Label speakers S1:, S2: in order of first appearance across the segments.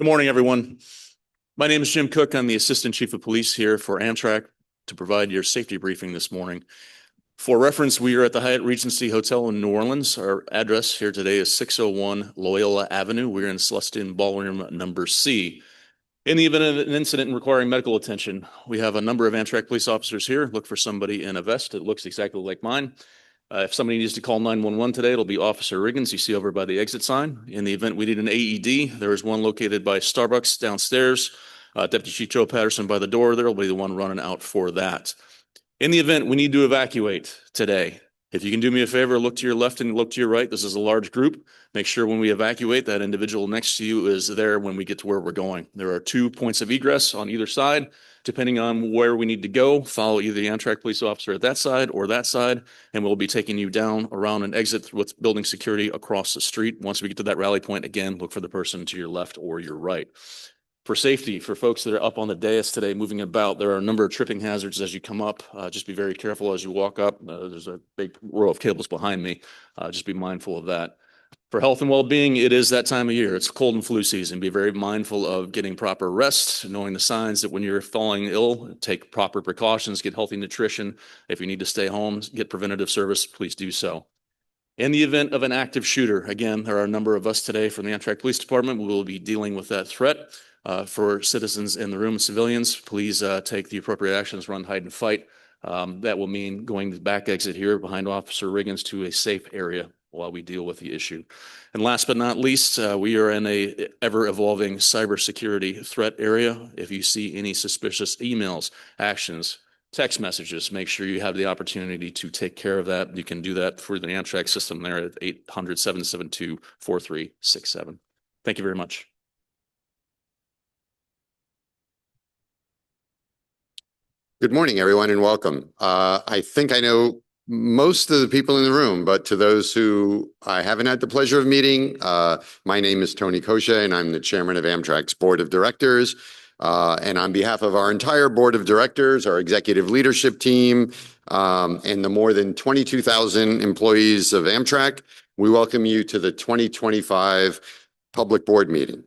S1: Good morning, everyone. My name is Jim Cook. I'm the Assistant Chief of Police here for Amtrak to provide your safety briefing this morning. For reference, we are at the Hyatt Regency Hotel in New Orleans. Our address here today is 601 Loyola Avenue. We're in Celestine Ballroom number C. In the event of an incident requiring medical attention, we have a number of Amtrak police officers here. Look for somebody in a vest that looks exactly like mine. If somebody needs to call 911 today, it'll be Officer Riggins, you see over by the exit sign. In the event we need an AED, there is one located by Starbucks downstairs. Deputy Chief Joe Patterson by the door there will be the one running out for that. In the event we need to evacuate today, if you can do me a favor, look to your left and look to your right. This is a large group. Make sure when we evacuate, that individual next to you is there when we get to where we're going. There are 2 points of egress on either side. Depending on where we need to go, follow either the Amtrak police officer at that side, and we'll be taking you down around an exit with building security across the street. Once we get to that rally point, again, look for the person to your left or your right. For safety, for folks that are up on the dais today moving about, there are a number of tripping hazards as you come up. Just be very careful as you walk up. There's a big row of cables behind me. Just be mindful of that. For health and well-being, it is that time of year. It's cold and flu season. Be very mindful of getting proper rest, knowing the signs that when you're falling ill, take proper precautions, get healthy nutrition. If you need to stay home, get preventative service, please do so. In the event of an active shooter, again, there are a number of us today from the Amtrak Police Department. We will be dealing with that threat. For citizens in the room, civilians, please take the appropriate actions, run, hide, and fight. That will mean going to the back exit here behind Officer Riggins to a safe area while we deal with the issue. And last but not least, we are in a ever-evolving cybersecurity threat area. If you see any suspicious emails, actions, text messages, make sure you have the opportunity to take care of that. You can do that through the Amtrak system there at 800-772-4367. Thank you very much.
S2: Good morning, everyone, and welcome. I think I know most of the people in the room, but to those who I haven't had the pleasure of meeting, my name is Tony Kosha, and I'm the chairman of Amtrak's Board of Directors. And on behalf of our entire Board of Directors, our executive leadership team, and the more than 22,000 employees of Amtrak, we welcome you to the 2025 Public Board Meeting.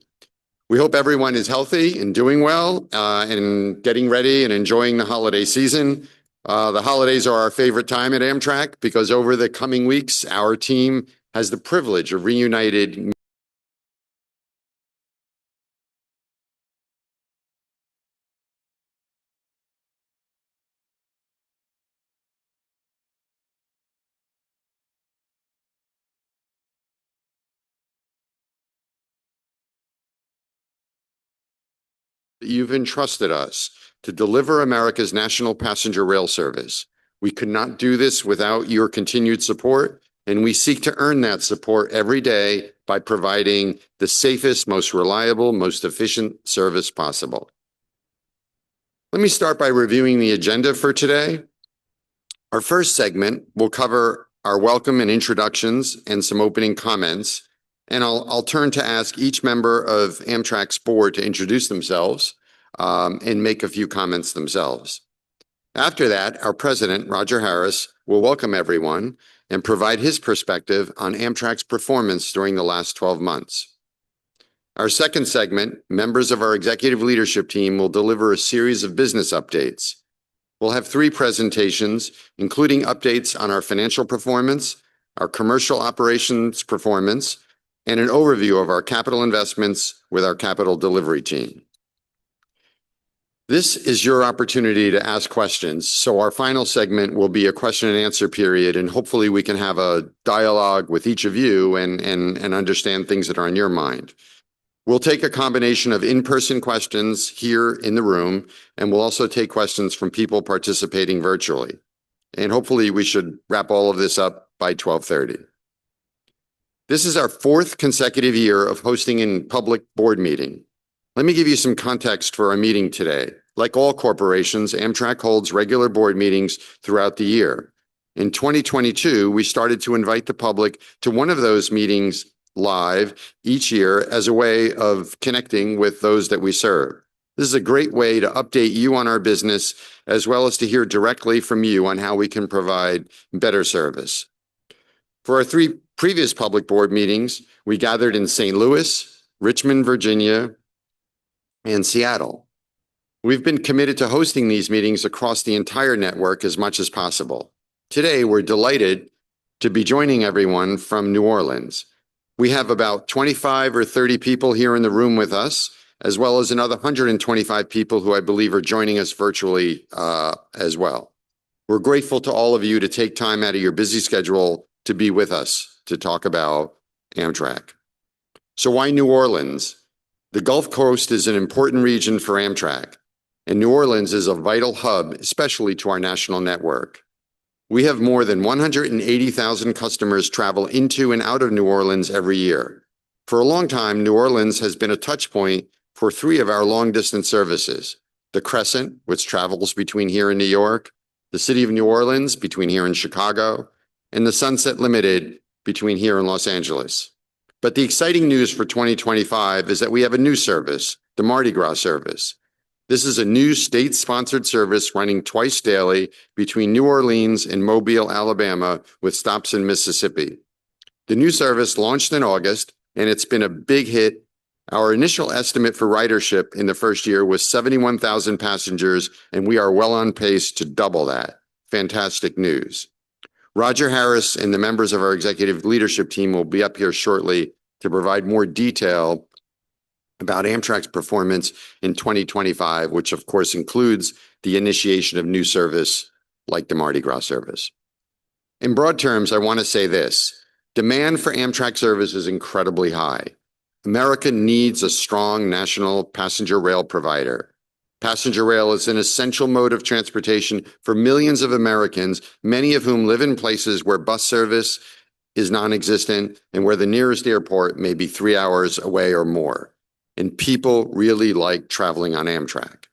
S2: We hope everyone is healthy and doing well and getting ready and enjoying the holiday season. The holidays are our favorite time at Amtrak because over the coming weeks, our team has the privilege of reunited you've entrusted us to deliver America's national passenger rail service. We could not do this without your continued support, and we seek to earn that support every day by providing the safest, most reliable, most efficient service possible. Let me start by reviewing the agenda for today. Our first segment will cover our welcome and introductions and some opening comments. And I'll turn to ask each member of Amtrak's board to introduce themselves and make a few comments themselves. After that, our president, Roger Harris, will welcome everyone and provide his perspective on Amtrak's performance during the last 12 months. Our second segment, members of our executive leadership team will deliver a series of business updates. We'll have 3 presentations, including updates on our financial performance, our commercial operations performance, and an overview of our capital investments with our capital delivery team. This is your opportunity to ask questions, so our final segment will be a question and answer period, and hopefully we can have a dialogue with each of you and understand things that are on your mind. We'll take a combination of in-person questions here in the room, and we'll also take questions from people participating virtually. And hopefully we should wrap all of this up by 12:30. This is our 4th consecutive year of hosting a public board meeting. Let me give you some context for our meeting today. Like all corporations, Amtrak holds regular board meetings throughout the year. In 2022, we started to invite the public to one of those meetings live each year as a way of connecting with those that we serve. This is a great way to update you on our business, as well as to hear directly from you on how we can provide better service. For our 3 previous public board meetings, we gathered in St. Louis, Richmond, Virginia, and Seattle. We've been committed to hosting these meetings across the entire network as much as possible. Today, we're delighted to be joining everyone from New Orleans. We have about 25 or 30 people here in the room with us, as well as another 125 people who I believe are joining us virtually as well. We're grateful to all of you to take time out of your busy schedule to be with us to talk about Amtrak. So why New Orleans? The Gulf Coast is an important region for Amtrak, and New Orleans is a vital hub, especially to our national network. We have more than 180,000 customers travel into and out of New Orleans every year. For a long time, New Orleans has been a touch point for 3 of our long-distance services: the Crescent, which travels between here and New York, the City of New Orleans between here and Chicago, and the Sunset Limited between here and Los Angeles. But the exciting news for 2025 is that we have a new service, the Mardi Gras service. This is a new state-sponsored service running twice daily between New Orleans and Mobile, Alabama, with stops in Mississippi. The new service launched in August, and it's been a big hit. Our initial estimate for ridership in the first year was 71,000 passengers, and we are well on pace to double that. Fantastic news. Roger Harris and the members of our executive leadership team will be up here shortly to provide more detail about Amtrak's performance in 2025, which of course includes the initiation of new service like the Mardi Gras service. In broad terms, I want to say this: demand for Amtrak service is incredibly high. America needs a strong national passenger rail provider. Passenger rail is an essential mode of transportation for millions of Americans, many of whom live in places where bus service is non-existent and where the nearest airport may be 3 hours away or more. And people really like traveling on Amtrak.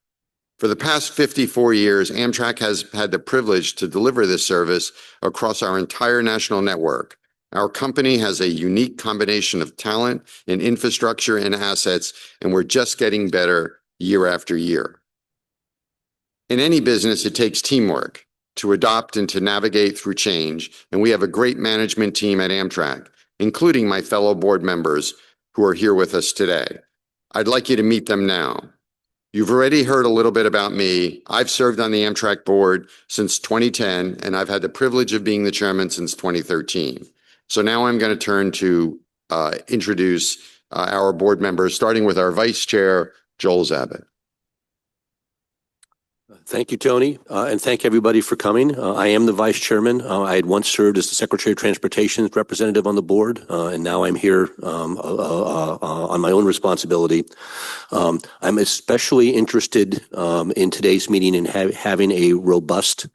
S2: For the past 54 years, Amtrak has had the privilege to deliver this service across our entire national network. Our company has a unique combination of talent and infrastructure and assets, and we're just getting better year after year. In any business, it takes teamwork to adopt and to navigate through change, and we have a great management team at Amtrak, including my fellow board members who are here with us today. I'd like you to meet them now. You've already heard a little bit about me. I've served on the Amtrak board since 2010, and I've had the privilege of being the chairman since 2013. So now I'm going to turn to introduce our board members, starting with our vice chair, Joel Zabit.
S3: Thank you, Tony, and thank everybody for coming. I am the vice chairman. I had once served as the Secretary of Transportation representative on the board, and now I'm here on my own responsibility. I'm especially interested in today's meeting in having a robust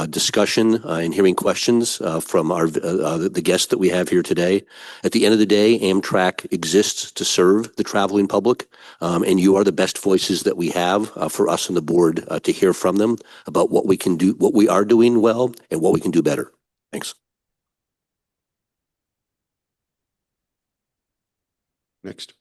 S3: discussion and hearing questions from the guests that we have here today. At the end of the day, Amtrak exists to serve the traveling public, and you are the best voices that we have for us on the board to hear from them about what we can do, what we are doing well, and what we can do better. Thanks.
S2: Next.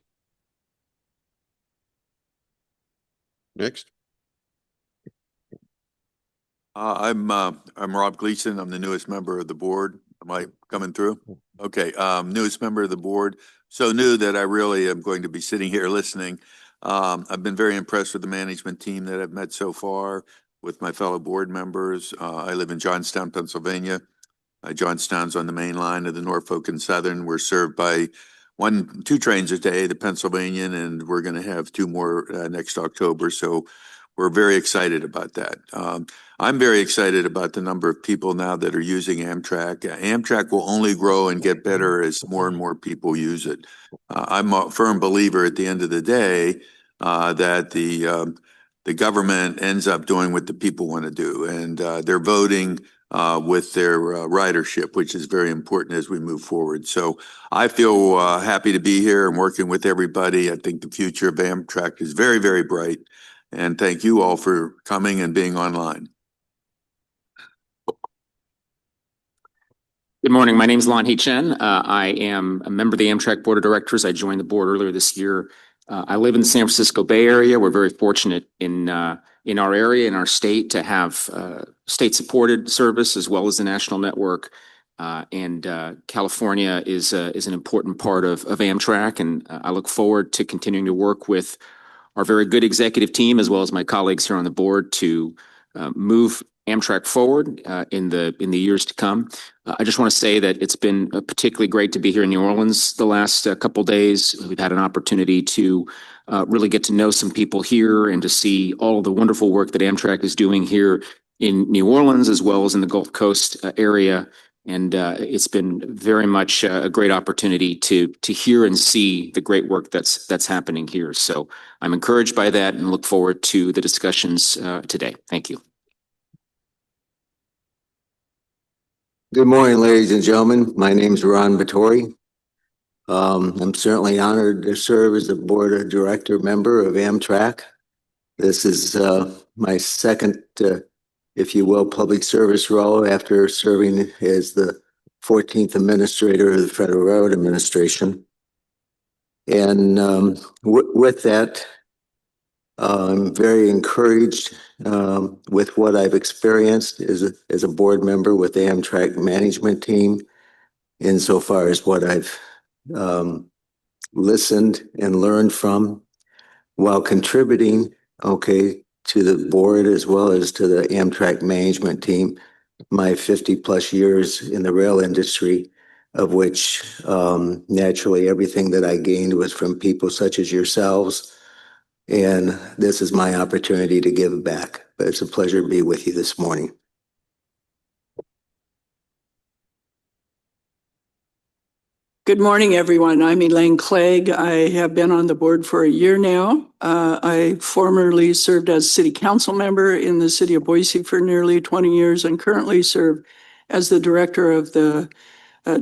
S4: I'm Rob Gleason. I'm the newest member of the board. Am I coming through? Okay. Newest member of the board. So new that I really am going to be sitting here listening. I've been very impressed with the management team that I've met so far, with my fellow board members. I live in Johnstown, Pennsylvania. Johnstown's on the main line of the Norfolk and Southern. We're served by 2 trains a day, the Pennsylvanian, and we're going to have 2 more next October. So we're very excited about that. I'm very excited about the number of people now that are using Amtrak. Amtrak will only grow and get better as more and more people use it. I'm a firm believer at the end of the day that the government ends up doing what the people want to do, and they're voting with their ridership, which is very important as we move forward. So I feel happy to be here and working with everybody. I think the future of Amtrak is very, very bright. And thank you all for coming and being online.
S5: Good morning. My name is Lan Hee Chen. I am a member of the Amtrak Board of Directors. I joined the board earlier this year. I live in the San Francisco Bay Area. We're very fortunate in our area, in our state, to have state-supported service as well as the national network. And California is an important part of Amtrak, and I look forward to continuing to work with our very good executive team, as well as my colleagues here on the board, to move Amtrak forward in the years to come. I just want to say that it's been particularly great to be here in New Orleans the last couple days. We've had an opportunity to really get to know some people here and to see all the wonderful work that Amtrak is doing here in New Orleans, as well as in the Gulf Coast area. And it's been very much a great opportunity to hear and see the great work that's happening here. So I'm encouraged by that and look forward to the discussions today. Thank you.
S6: Good morning, ladies and gentlemen. My name is Ron Vittori. I'm certainly honored to serve as a board of director member of Amtrak. This is my second, if you will, public service role after serving as the 14th administrator of the Federal Road Administration. And with that, I'm very encouraged with what I've experienced as a board member with the Amtrak management team, insofar as what I've listened and learned from while contributing, to the board as well as to the Amtrak management team, my 50+ years in the rail industry, of which naturally everything that I gained was from people such as yourselves. And this is my opportunity to give back. But it's a pleasure to be with you this morning.
S7: Good morning, everyone. I'm Elaine Clegg. I have been on the board for a year now. I formerly served as city council member in the city of Boise for nearly 20 years and currently serve as the director of the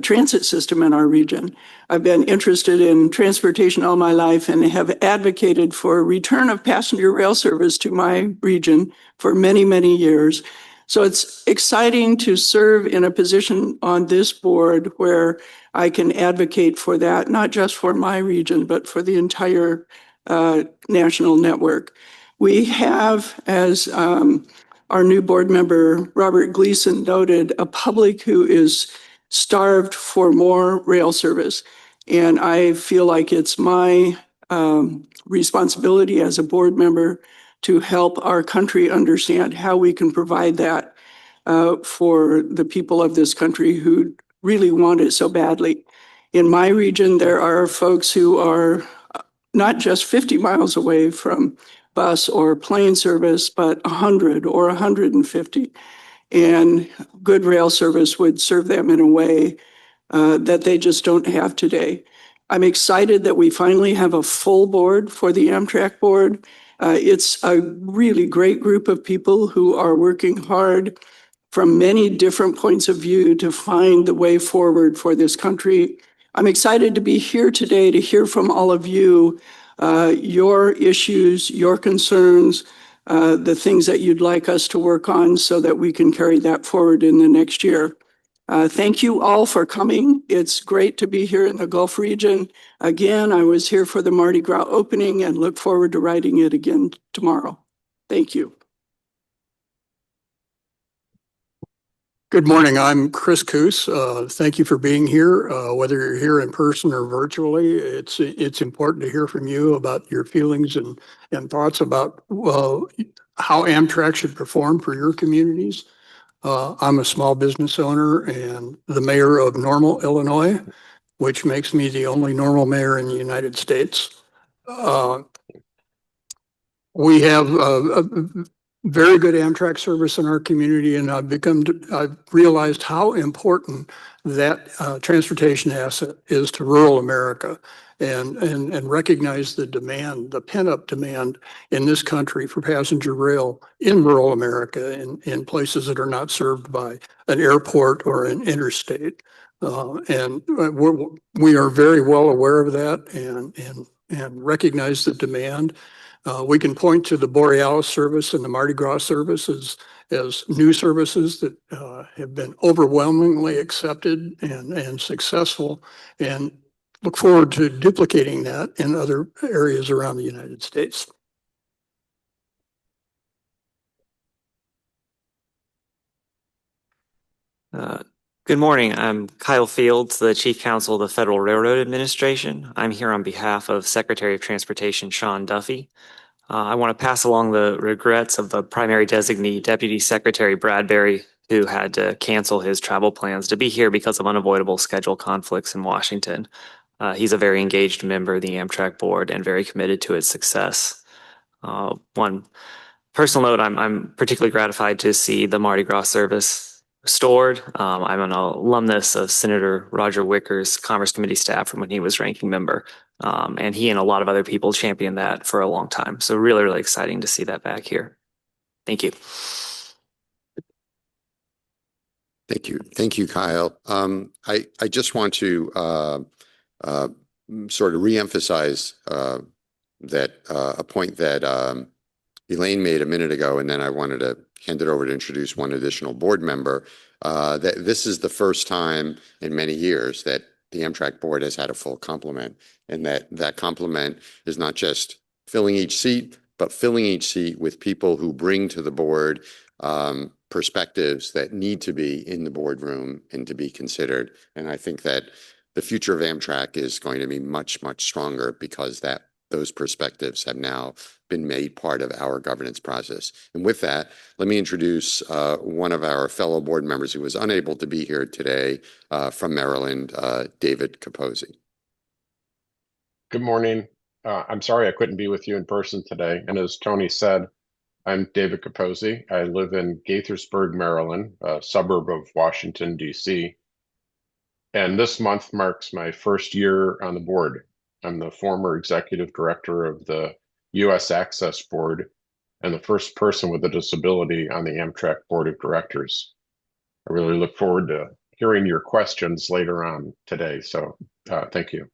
S7: transit system in our region. I've been interested in transportation all my life and have advocated for a return of passenger rail service to my region for many, many years. So it's exciting to serve in a position on this board where I can advocate for that, not just for my region, but for the entire national network. We have, as our new board member, Robert Gleason, noted, a public who is starved for more rail service. And I feel like it's my responsibility as a board member to help our country understand how we can provide that for the people of this country who really want it so badly. In my region, there are folks who are not just 50 miles away from bus or plane service, but 100 or 150. And good rail service would serve them in a way that they just don't have today. I'm excited that we finally have a full board for the Amtrak board. It's a really great group of people who are working hard from many different points of view to find the way forward for this country. I'm excited to be here today to hear from all of you, your issues, your concerns, the things that you'd like us to work on so that we can carry that forward in the next year. Thank you all for coming. It's great to be here in the Gulf region. Again, I was here for the Mardi Gras opening and look forward to riding it again tomorrow. Thank you.
S8: Good morning. I'm Chris Coos. Thank you for being here. Whether you're here in person or virtually, it's important to hear from you about your feelings and thoughts about how Amtrak should perform for your communities. I'm a small business owner and the mayor of Normal, Illinois, which makes me the only normal mayor in the United States. We have very good Amtrak service in our community, and I've realized how important that transportation asset is to rural America, and recognize the demand, the pent-up demand in this country for passenger rail in rural America, in places that are not served by an airport or an interstate. And we are very well aware of that and recognize the demand. We can point to the Borealis service and the Mardi Gras service as new services that have been overwhelmingly accepted and successful, and look forward to duplicating that in other areas around the United States.
S9: Good morning. I'm Kyle Fields, the Chief Counsel of the Federal Railroad Administration. I'm here on behalf of Secretary of Transportation Sean Duffy. I want to pass along the regrets of the primary designee, Deputy Secretary Bradbury, who had to cancel his travel plans to be here because of unavoidable schedule conflicts in Washington. He's a very engaged member of the Amtrak board and very committed to its success. One personal note, I'm particularly gratified to see the Mardi Gras service restored. I'm an alumnus of Senator Roger Wicker's Commerce Committee staff from when he was ranking member. And he and a lot of other people championed that for a long time. So really, really exciting to see that back here. Thank you.
S2: Thank you. Thank you, Kyle. I just want to sort of reemphasize that a point that Elaine made a minute ago, and then I wanted to hand it over to introduce one additional board member, that this is the first time in many years that the Amtrak board has had a full complement, and that complement is not just filling each seat, but filling each seat with people who bring to the board perspectives that need to be in the boardroom and to be considered. And I think that the future of Amtrak is going to be much, much stronger because those perspectives have now been made part of our governance process. And with that, let me introduce one of our fellow board members who was unable to be here today from Maryland, David Capozzi.
S10: Good morning. I'm sorry I couldn't be with you in person today. And as Tony said, I'm David Capozzi. I live in Gaithersburg, Maryland, a suburb of Washington, D.C. And this month marks my first year on the board. I'm the former executive director of the U.S. Access Board and the first person with a disability on the Amtrak Board of Directors. I really look forward to hearing your questions later on today. So thank you.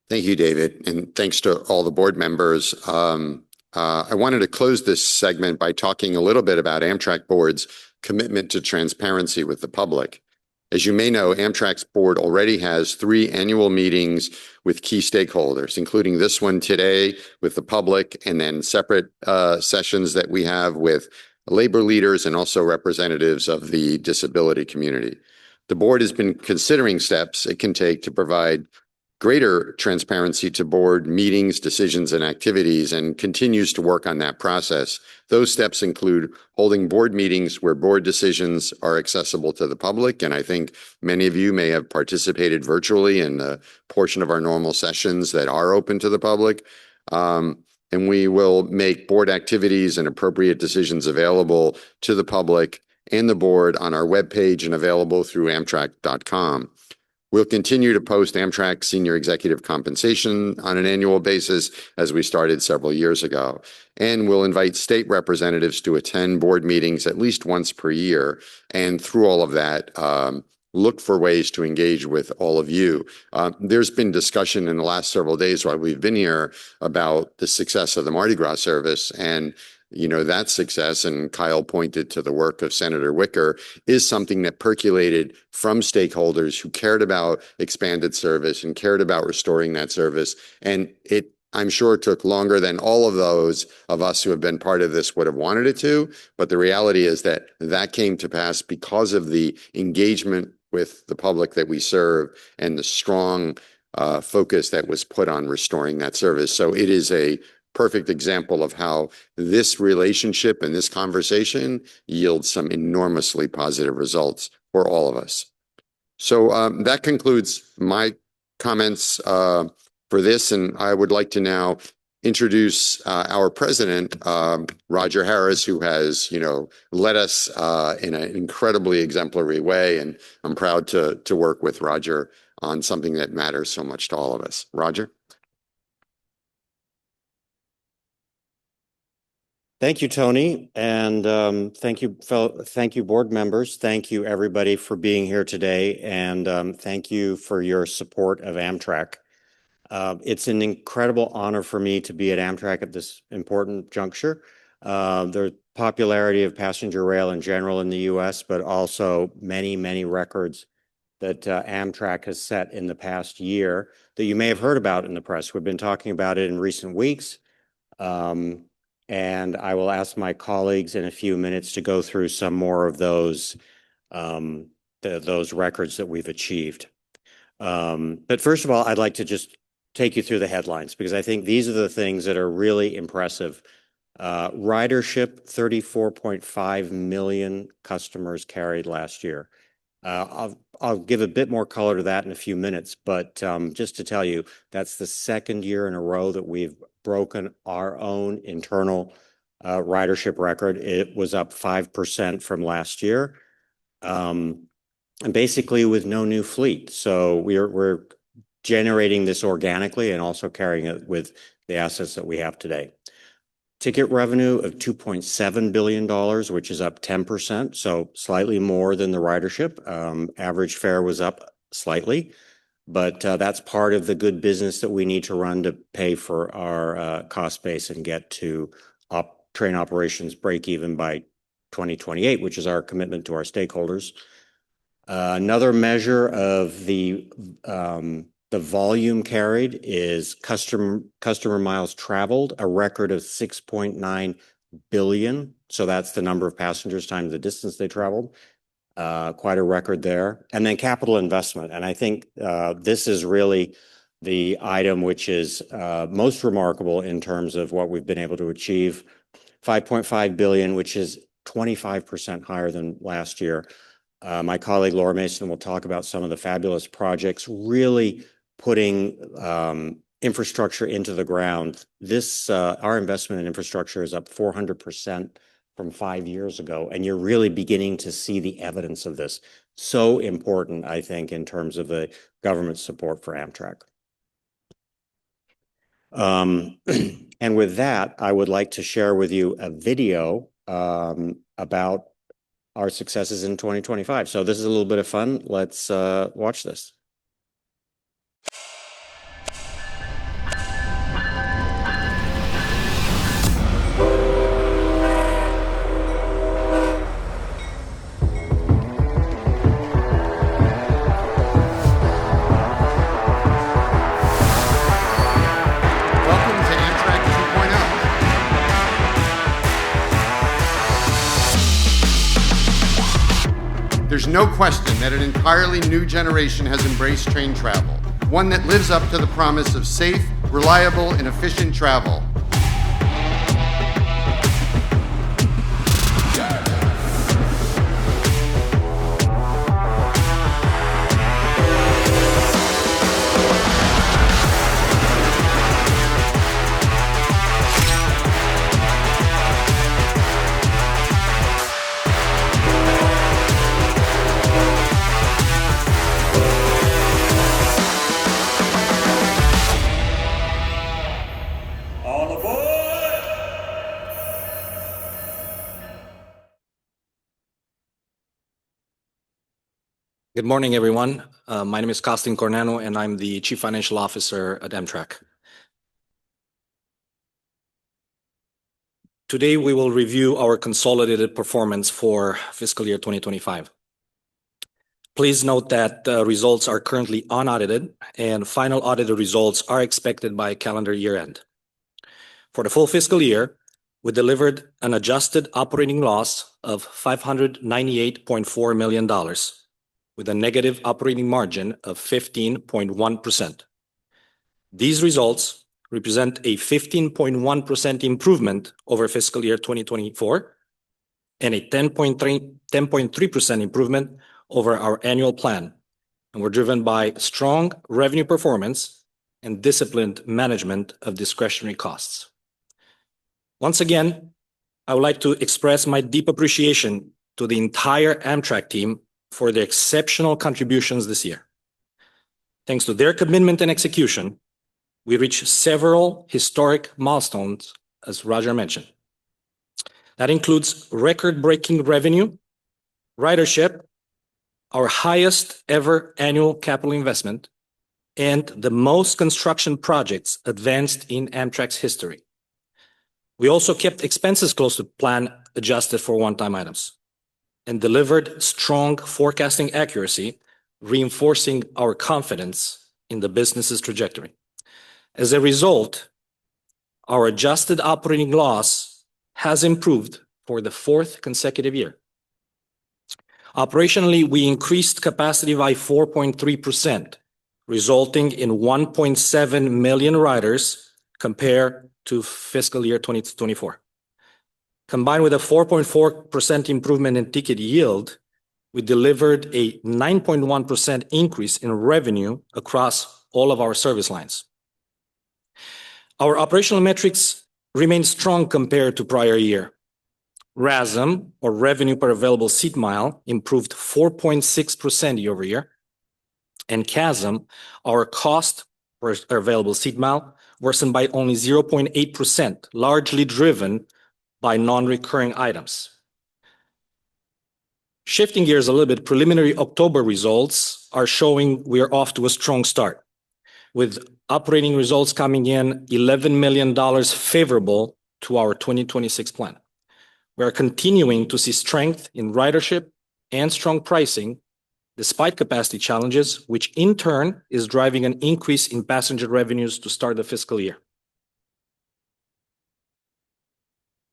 S2: Thank you, David, and thanks to all the board members. I wanted to close this segment by talking a little bit about Amtrak Board's commitment to transparency with the public. As you may know, Amtrak's board already has 3 annual meetings with key stakeholders, including this one today with the public, and then separate sessions that we have with labor leaders and also representatives of the disability community. The board has been considering steps it can take to provide greater transparency to board meetings, decisions, and activities, and continues to work on that process. Those steps include holding board meetings where board decisions are accessible to the public, and I think many of you may have participated virtually in a portion of our normal sessions that are open to the public. And we will make board activities and appropriate decisions available to the public and the board on our webpage and available through amtrak.com. We'll continue to post Amtrak senior executive compensation on an annual basis as we started several years ago. And we'll invite state representatives to attend board meetings at least once per year. And through all of that, look for ways to engage with all of you. There's been discussion in the last several days while we've been here about the success of the Mardi Gras service, and that success, and Kyle pointed to the work of Senator Wicker, is something that percolated from stakeholders who cared about expanded service and cared about restoring that service. And I'm sure it took longer than all of those of us who have been part of this would have wanted it to. But the reality is that came to pass because of the engagement with the public that we serve and the strong focus that was put on restoring that service. So it is a perfect example of how this relationship and this conversation yields some enormously positive results for all of us. So that concludes my comments for this, and I would like to now introduce our president, Roger Harris, who has, led us in an incredibly exemplary way, and I'm proud to work with Roger on something that matters so much to all of us. Roger.
S11: Thank you, Tony, and thank you, board members. Thank you, everybody, for being here today, and thank you for your support of Amtrak. It's an incredible honor for me to be at Amtrak at this important juncture. The popularity of passenger rail in general in the U.S., but also many, many records that Amtrak has set in the past year that you may have heard about in the press. We've been talking about it in recent weeks. And I will ask my colleagues in a few minutes to go through some more of those those records that we've achieved. But first of all, I'd like to just take you through the headlines because I think these are the things that are really impressive. Ridership, 34.5 million customers carried last year. I'll give a bit more color to that in a few minutes, but just to tell you, that's the second year in a row that we've broken our own internal ridership record. It was up 5% from last year, and basically with no new fleet. So we're generating this organically and also carrying it with the assets that we have today. Ticket revenue of $2.7 billion, which is up 10%, so slightly more than the ridership. Average fare was up slightly, but that's part of the good business that we need to run to pay for our cost base and get to train operations break even by 2028, which is our commitment to our stakeholders. Another measure of the volume carried is customer miles traveled, a record of 6.9 billion. So that's the number of passengers times the distance they traveled. Quite a record there. And then capital investment. And I think this is really the item which is most remarkable in terms of what we've been able to achieve. 5.5 billion, which is 25% higher than last year. My colleague Laura Mason will talk about some of the fabulous projects really putting infrastructure into the ground. Our investment in infrastructure is up 400% from 5 years ago, and you're really beginning to see the evidence of this. So important, I think, in terms of the government support for Amtrak. And with that, I would like to share with you a video about our successes in 2025. So this is a little bit of fun. Let's watch this.
S2: Welcome to Amtrak 2.0. There's no question that an entirely new generation has embraced train travel, one that lives up to the promise of safe, reliable, and efficient travel.
S12: Good morning, everyone. My name is Costin Cornano, and I'm the Chief Financial Officer at Amtrak. Today, we will review our consolidated performance for fiscal year 2025. Please note that results are currently unaudited, and final audited results are expected by calendar year end. For the full fiscal year, we delivered an adjusted operating loss of $598.4 million. With a negative operating margin of 15.1%. These results represent a 15.1% improvement over fiscal year 2024 and a 10.3% improvement over our annual plan, and were driven by strong revenue performance and disciplined management of discretionary costs. Once again, I would like to express my deep appreciation to the entire Amtrak team for their exceptional contributions this year. Thanks to their commitment and execution, we reached several historic milestones, as Roger mentioned. That includes record-breaking revenue, ridership, our highest ever annual capital investment, and the most construction projects advanced in Amtrak's history. We also kept expenses close to plan, adjusted for one-time items, and delivered strong forecasting accuracy, reinforcing our confidence in the business's trajectory. As a result, our adjusted operating loss has improved for the fourth consecutive year. Operationally, we increased capacity by 4.3%, resulting in 1.7 million riders compared to fiscal year 2024. Combined with a 4.4% improvement in ticket yield, we delivered a 9.1% increase in revenue across all of our service lines. Our operational metrics remain strong compared to prior year. RASM, or revenue per available seat mile, improved 4.6% year over year, and CASM, our cost per available seat mile, worsened by only 0.8%, largely driven by non-recurring items. Shifting gears a little bit, preliminary October results are showing we are off to a strong start, with operating results coming in $11 million favorable to our 2026 plan. We are continuing to see strength in ridership and strong pricing despite capacity challenges, which in turn is driving an increase in passenger revenues to start the fiscal year.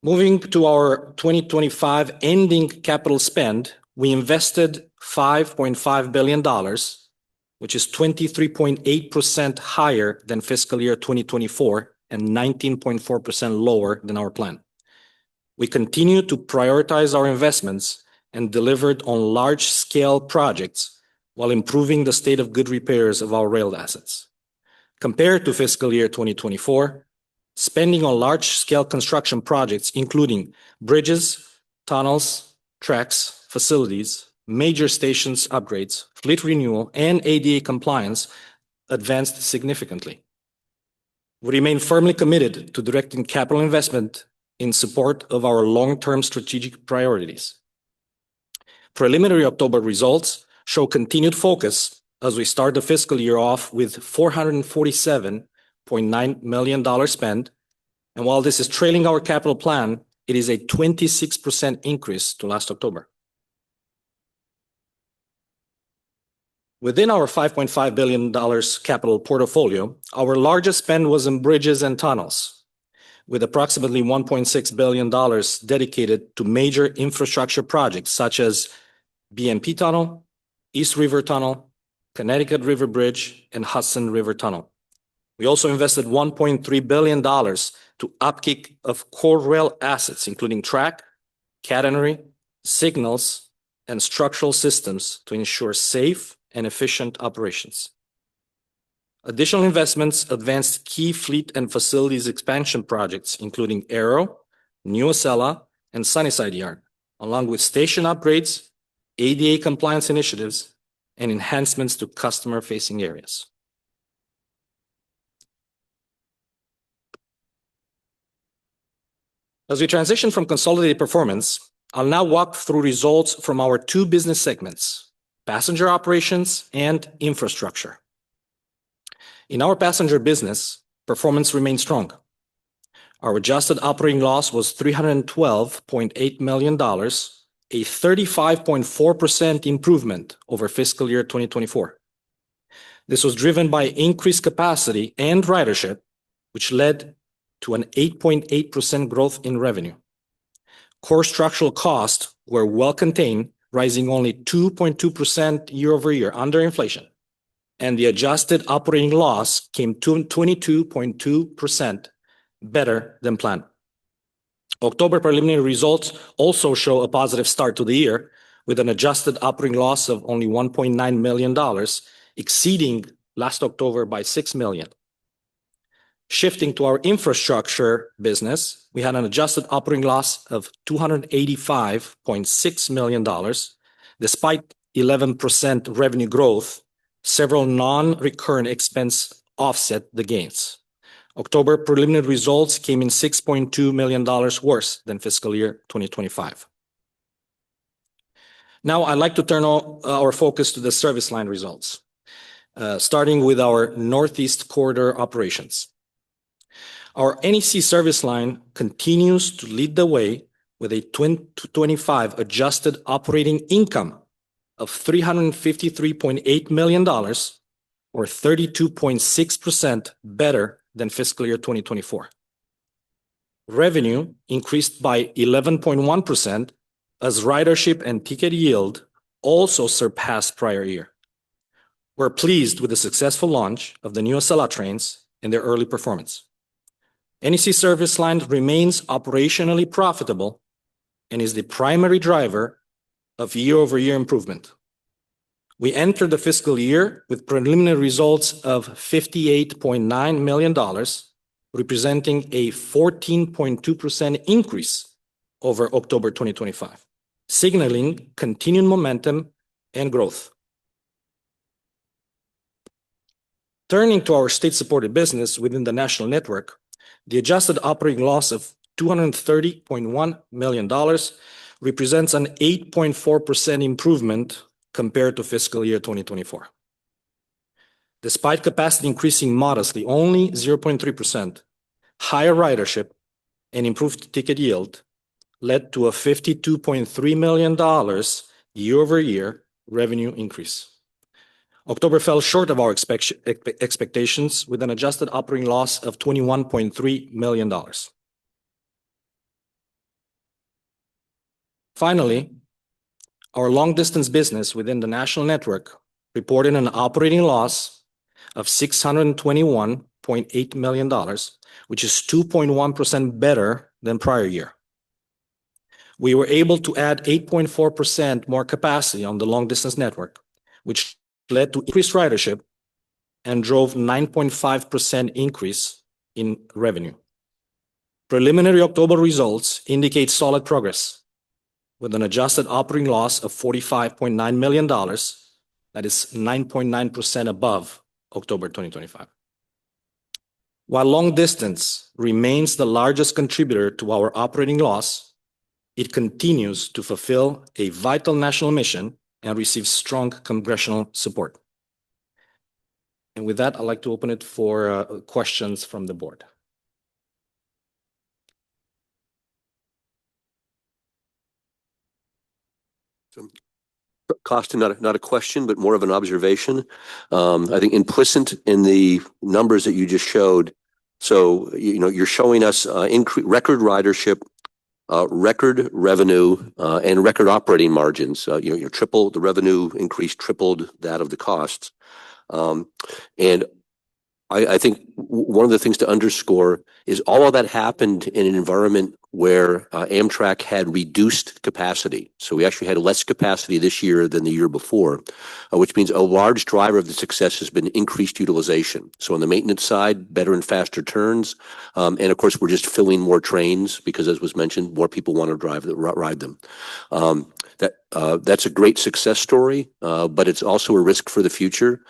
S12: Moving to our 2025 ending capital spend, we invested $5.5 billion, which is 23.8% higher than fiscal year 2024 and 19.4% lower than our plan. We continue to prioritize our investments and delivered on large-scale projects while improving the state of good repairs of our rail assets. Compared to fiscal year 2024, spending on large-scale construction projects, including bridges, tunnels, tracks, facilities, major stations upgrades, fleet renewal, and ADA compliance, advanced significantly. We remain firmly committed to directing capital investment in support of our long-term strategic priorities. Preliminary October results show continued focus as we start the fiscal year off with $447.9 million spent, and while this is trailing our capital plan, it is a 26% increase to last October. Within our $5.5 billion capital portfolio, our largest spend was in bridges and tunnels, with approximately $1.6 billion dedicated to major infrastructure projects such as BNP Tunnel, East River Tunnel, Connecticut River Bridge, and Hudson River Tunnel. We also invested $1.3 billion to upkeep of core rail assets, including track, catenary, signals, and structural systems to ensure safe and efficient operations. Additional investments advanced key fleet and facilities expansion projects, including Aero, New Acela, and Sunnyside Yard, along with station upgrades, ADA compliance initiatives, and enhancements to customer-facing areas. As we transition from consolidated performance, I'll now walk through results from our two business segments: passenger operations and infrastructure. In our passenger business, performance remained strong. Our adjusted operating loss was $312.8 million, a 35.4% improvement over fiscal year 2024. This was driven by increased capacity and ridership, which led to an 8.8% growth in revenue. Core structural costs were well contained, rising only 2.2% year over year under inflation, and the adjusted operating loss came to 22.2% better than planned. October preliminary results also show a positive start to the year, with an adjusted operating loss of only $1.9 million, exceeding last October by $6 million. Shifting to our infrastructure business, we had an adjusted operating loss of $285.6 million. Despite 11% revenue growth, several non-recurrent expenses offset the gains. October preliminary results came in $6.2 million worse than fiscal year 2025. Now, I'd like to turn our focus to the service line results, starting with our Northeast Corridor operations. Our NEC service line continues to lead the way with a 2025 adjusted operating income of $353.8 million, or 32.6% better than fiscal year 2024. Revenue increased by 11.1% as ridership and ticket yield also surpassed prior year. We're pleased with the successful launch of the new Acela trains and their early performance. NEC service line remains operationally profitable and is the primary driver of year-over-year improvement. We entered the fiscal year with preliminary results of $58.9 million, representing a 14.2% increase over October 2025, signaling continued momentum and growth. Turning to our state-supported business within the national network, the adjusted operating loss of $230.1 million represents an 8.4% improvement compared to fiscal year 2024. Despite capacity increasing modestly, only 0.3%, higher ridership and improved ticket yield led to a $52.3 million year-over-year revenue increase. October fell short of our expectations with an adjusted operating loss of $21.3 million. Finally, our long-distance business within the national network reported an operating loss of $621.8 million, which is 2.1% better than prior year. We were able to add 8.4% more capacity on the long-distance network, which led to increased ridership and drove 9.5% increase in revenue. Preliminary October results indicate solid progress, with an adjusted operating loss of $45.9 million, that is 9.9% above October 2025. While long distance remains the largest contributor to our operating loss, it continues to fulfill a vital national mission and receives strong congressional support. And with that, I'd like to open it for questions from the board.
S3: Costa, not a question, but more of an observation. I think implicit in the numbers that you just showed. So, you're showing us record ridership, record revenue, and record operating margins. You tripled the revenue increase, tripled that of the costs. And I think one of the things to underscore is all of that happened in an environment where Amtrak had reduced capacity. So we actually had less capacity this year than the year before, which means a large driver of the success has been increased utilization. So on the maintenance side, better and faster turns. And of course, we're just filling more trains because, as was mentioned, more people want to ride them. That's a great success story, but it's also a risk for the future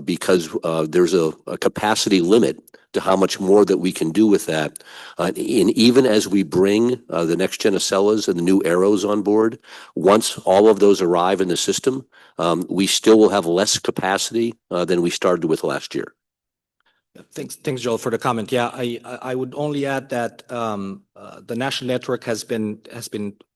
S3: because there's a capacity limit to how much more that we can do with that. And even as we bring the next gen Acelas and the new Arrows on board, once all of those arrive in the system, we still will have less capacity than we started with last year.
S12: Thanks, Joel, for the comment. Yeah, I would only add that the national network has been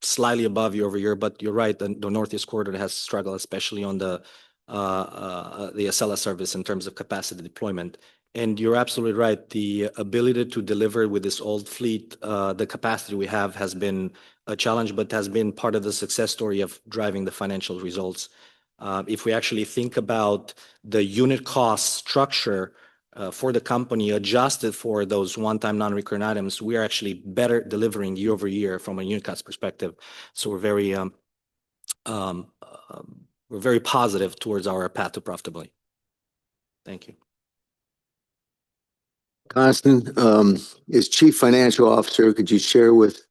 S12: slightly above year over year, but you're right, the Northeast Corridor has struggled, especially on the Acela service in terms of capacity deployment. And you're absolutely right. The ability to deliver with this old fleet, the capacity we have has been a challenge, but has been part of the success story of driving the financial results. If we actually think about the unit cost structure for the company adjusted for those one-time non-recurring items, we are actually better delivering year over year from a unit cost perspective. So we're very positive towards our path to profitability. Thank you.
S6: Constant, as Chief Financial Officer, could you share with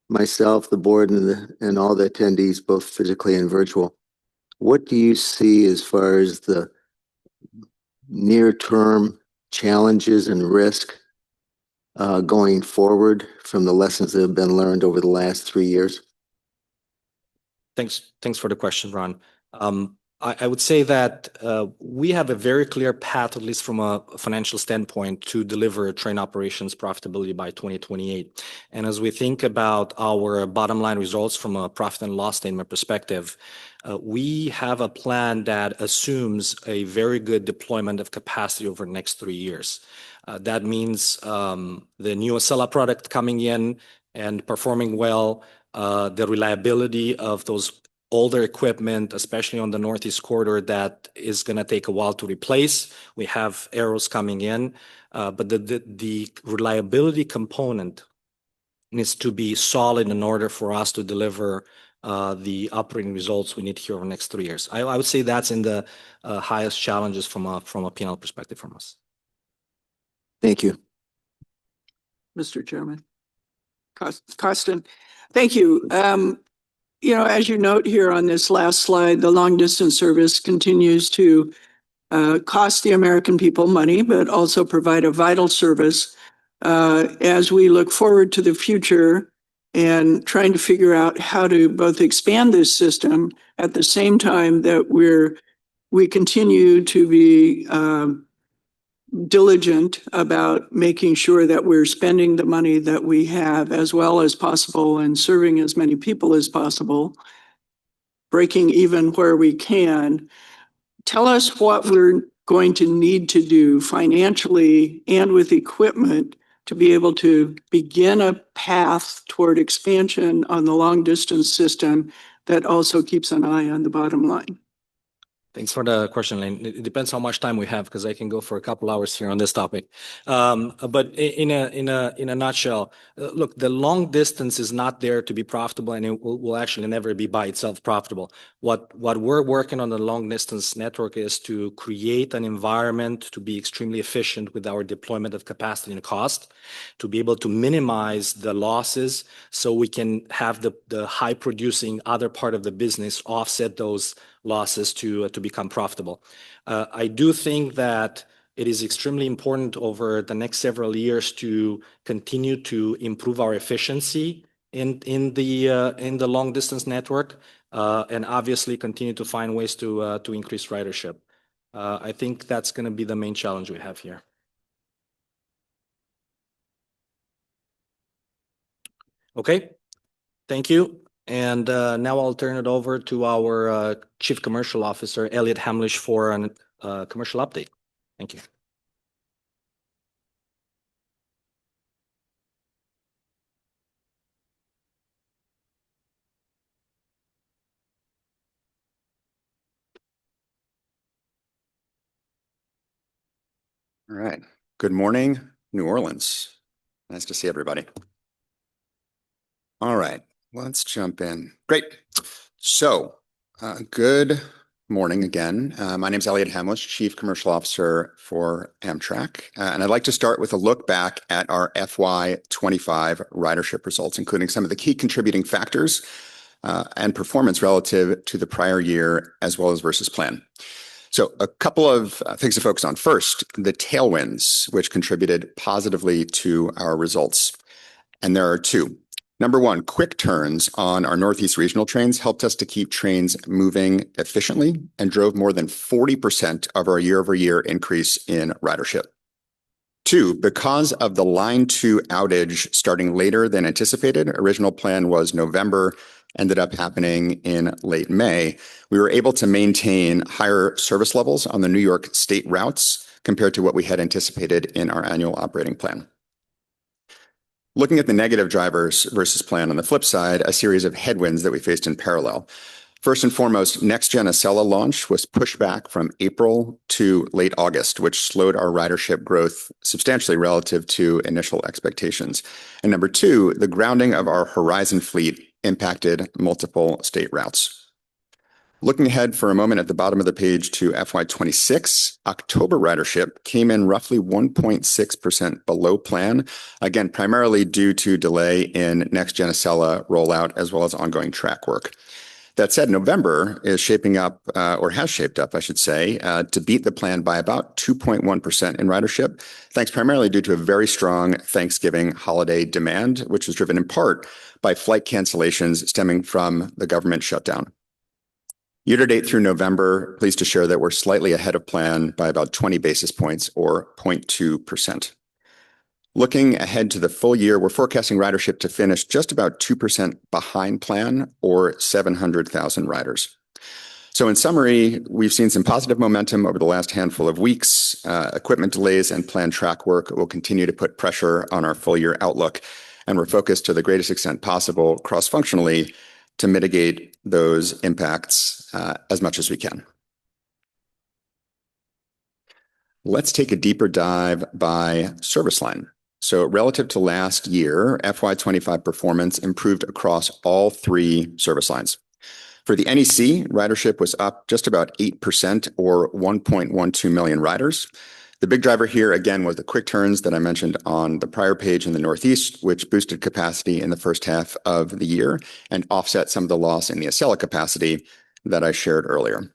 S6: myself, the board, and all the attendees, both physically and virtual, what do you see as far as the near-term challenges and risk going forward from the lessons that have been learned over the last 3 years?
S12: Thanks for the question, Ron. I would say that we have a very clear path, at least from a financial standpoint, to deliver train operations profitability by 2028. And as we think about our bottom line results from a profit and loss statement perspective, we have a plan that assumes a very good deployment of capacity over the next 3 years. That means the new Acela product coming in and performing well, the reliability of those older equipment, especially on the Northeast Corridor, that is going to take a while to replace. We have arrows coming in, but the reliability component needs to be solid in order for us to deliver the operating results we need here over the next 3 years. I would say that's in the highest challenges from a P&L perspective from us.
S6: Thank you.
S7: Mr. Chairman. Costin, thank you. As you note here on this last slide, the long distance service continues to cost the American people money, but also provide a vital service. As we look forward to the future and trying to figure out how to both expand this system at the same time that we continue to be diligent about making sure that we're spending the money that we have as well as possible and serving as many people as possible, breaking even where we can. Tell us what we're going to need to do financially and with equipment to be able to begin a path toward expansion on the long distance system that also keeps an eye on the bottom line.
S12: Thanks for the question, Lane. It depends how much time we have because I can go for a couple hours here on this topic. But in a nutshell, look, the long distance is not there to be profitable, and it will actually never be by itself profitable. What we're working on the long distance network is to create an environment to be extremely efficient with our deployment of capacity and cost, to be able to minimize the losses, so we can have the high producing other part of the business offset those losses to become profitable. I do think that it is extremely important over the next several years to continue to improve our efficiency in the long distance network, and obviously continue to find ways to increase ridership. I think that's going to be the main challenge we have here. Okay, thank you. And now I'll turn it over to our Chief Commercial Officer, Elliot Hamlisch, for a commercial update. Thank you.
S13: All right. Good morning, New Orleans. Nice to see everybody. All right. Let's jump in. Great. So, good morning again. My name is Elliot Hamlisch, Chief Commercial Officer for Amtrak. And I'd like to start with a look back at our FY25 ridership results, including some of the key contributing factors and performance relative to the prior year, as well as versus plan. So a couple of things to focus on. First, the tailwinds, which contributed positively to our results. And there are two. Number one, quick turns on our Northeast regional trains helped us to keep trains moving efficiently and drove more than 40% of our year-over-year increase in ridership. Two, because of the Line 2 outage starting later than anticipated, original plan was November, ended up happening in late May, we were able to maintain higher service levels on the New York state routes compared to what we had anticipated in our annual operating plan. Looking at the negative drivers versus plan on the flip side, a series of headwinds that we faced in parallel. First and foremost, next-gen Acela launch was pushed back from April to late August, which slowed our ridership growth substantially relative to initial expectations. And number two, the grounding of our Horizon fleet impacted multiple state routes. Looking ahead for a moment at the bottom of the page to FY26, October ridership came in roughly 1.6% below plan, again, primarily due to delay in next-gen Acela rollout as well as ongoing track work. That said, November is shaping up, or has shaped up, I should say, to beat the plan by about 2.1% in ridership, thanks primarily due to a very strong Thanksgiving holiday demand, which was driven in part by flight cancellations stemming from the government shutdown. Year to date through November, pleased to share that we're slightly ahead of plan by about 20 basis points or 0.2%. Looking ahead to the full year, we're forecasting ridership to finish just about 2% behind plan or 700,000 riders. So in summary, we've seen some positive momentum over the last handful of weeks. Equipment delays and planned track work will continue to put pressure on our full year outlook, and we're focused to the greatest extent possible cross-functionally to mitigate those impacts as much as we can. Let's take a deeper dive by service line. So relative to last year, FY25 performance improved across all three service lines. For the NEC, ridership was up just about 8% or 1.12 million riders. The big driver here, again, was the quick turns that I mentioned on the prior page in the Northeast, which boosted capacity in the first half of the year and offset some of the loss in the Acela capacity that I shared earlier.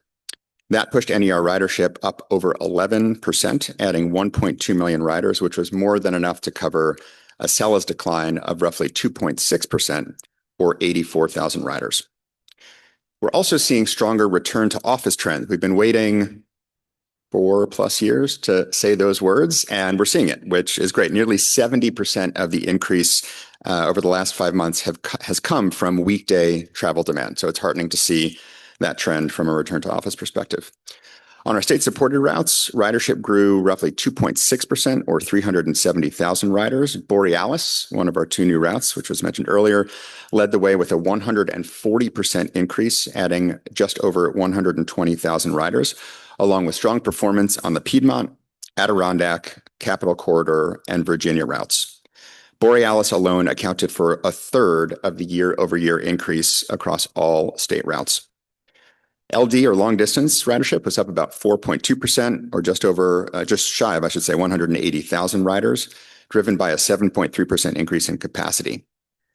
S13: That pushed NER ridership up over 11%, adding 1.2 million riders, which was more than enough to cover Acela's decline of roughly 2.6% or 84,000 riders. We're also seeing stronger return to office trends. We've been waiting 4+ years to say those words, and we're seeing it, which is great. Nearly 70% of the increase over the last 5 months has come from weekday travel demand. So it's heartening to see that trend from a return to office perspective. On our state-supported routes, ridership grew roughly 2.6% or 370,000 riders. Borealis, one of our 2 new routes, which was mentioned earlier, led the way with a 140% increase, adding just over 120,000 riders, along with strong performance on the Piedmont, Adirondack, Capital Corridor, and Virginia routes. Borealis alone accounted for a third of the year-over-year increase across all state routes. LD, or long distance ridership, was up about 4.2% or just shy of, 180,000 riders, driven by a 7.3% increase in capacity.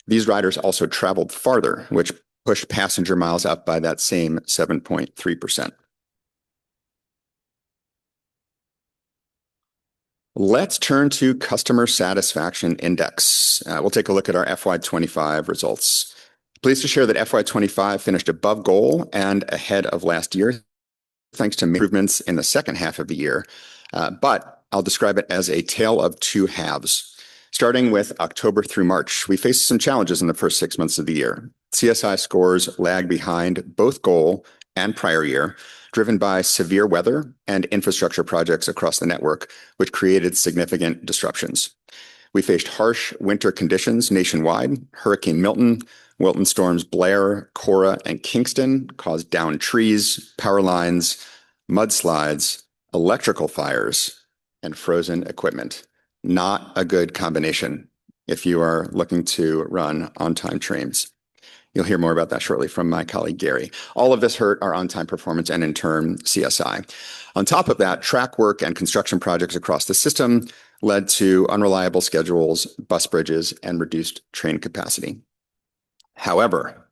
S13: These riders also traveled farther, which pushed passenger miles up by that same 7.3%. Let's turn to Customer Satisfaction Index. We'll take a look at our FY25 results. Pleased to share that FY25 finished above goal and ahead of last year, thanks to improvements in the second half of the year. But I'll describe it as a tale of two halves. Starting with October through March, we faced some challenges in the first 6 months of the year. CSI scores lagged behind both goal and prior year, driven by severe weather and infrastructure projects across the network, which created significant disruptions. We faced harsh winter conditions nationwide. Hurricane Milton storms Blair, Cora, and Kingston caused downed trees, power lines, mudslides, electrical fires, and frozen equipment. Not a good combination if you are looking to run on-time trains. You'll hear more about that shortly from my colleague, Gary. All of this hurt our on-time performance and, in turn, CSI. On top of that, track work and construction projects across the system led to unreliable schedules, bus bridges, and reduced train capacity. However,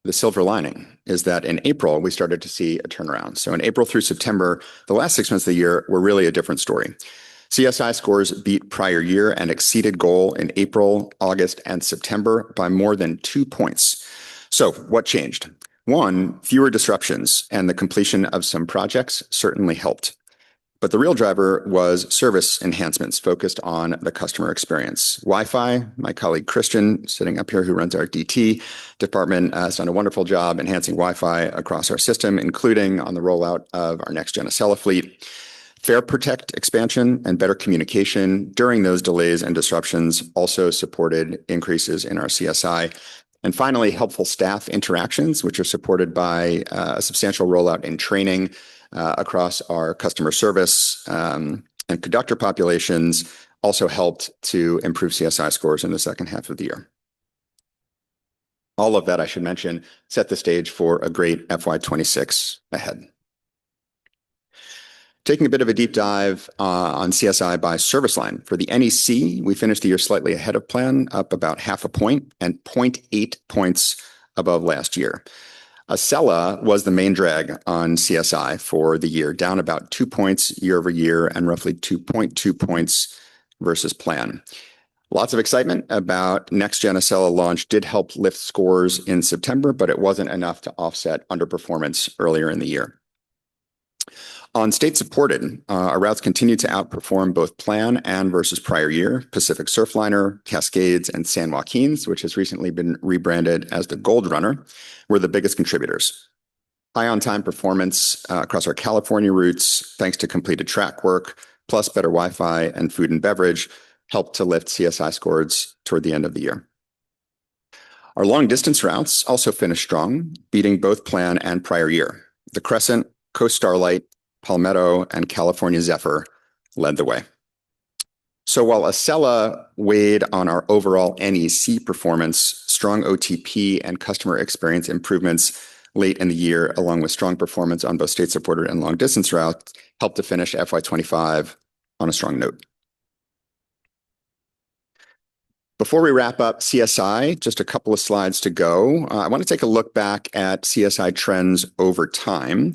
S13: the silver lining is that in April, we started to see a turnaround. So in April through September, the last 6 months of the year were really a different story. CSI scores beat prior year and exceeded goal in April, August, and September by more than 2 points. So what changed? One, fewer disruptions and the completion of some projects certainly helped. But the real driver was service enhancements focused on the customer experience. Wi-Fi, my colleague Christian, sitting up here, who runs our DT department, has done a wonderful job enhancing Wi-Fi across our system, including on the rollout of our next-gen Acela fleet. Fare Protect expansion and better communication during those delays and disruptions also supported increases in our CSI. And finally, helpful staff interactions, which are supported by a substantial rollout in training across our customer service and conductor populations, also helped to improve CSI scores in the second half of the year. All of that, I should mention, set the stage for a great FY26 ahead. Taking a bit of a deep dive on CSI by service line. For the NEC, we finished the year slightly ahead of plan, up about 0.5 point and 0.8 points above last year. Acela was the main drag on CSI for the year, down about 2 points year over year and roughly 2.2 points versus plan. Lots of excitement about next-gen Acela launch did help lift scores in September, but it wasn't enough to offset underperformance earlier in the year. On state-supported, our routes continued to outperform both plan and versus prior year. Pacific Surfliner, Cascades, and San Joaquin's, which has recently been rebranded as the Gold Runner, were the biggest contributors. High on-time performance across our California routes, thanks to completed track work, plus better Wi-Fi and food and beverage, helped to lift CSI scores toward the end of the year. Our long distance routes also finished strong, beating both plan and prior year. The Crescent, Coast Starlight, Palmetto, and California Zephyr led the way. So while Acela weighed on our overall NEC performance, strong OTP and customer experience improvements late in the year, along with strong performance on both state-supported and long-distance routes, helped to finish FY25 on a strong note. Before we wrap up CSI, just a couple of slides to go. I want to take a look back at CSI trends over time.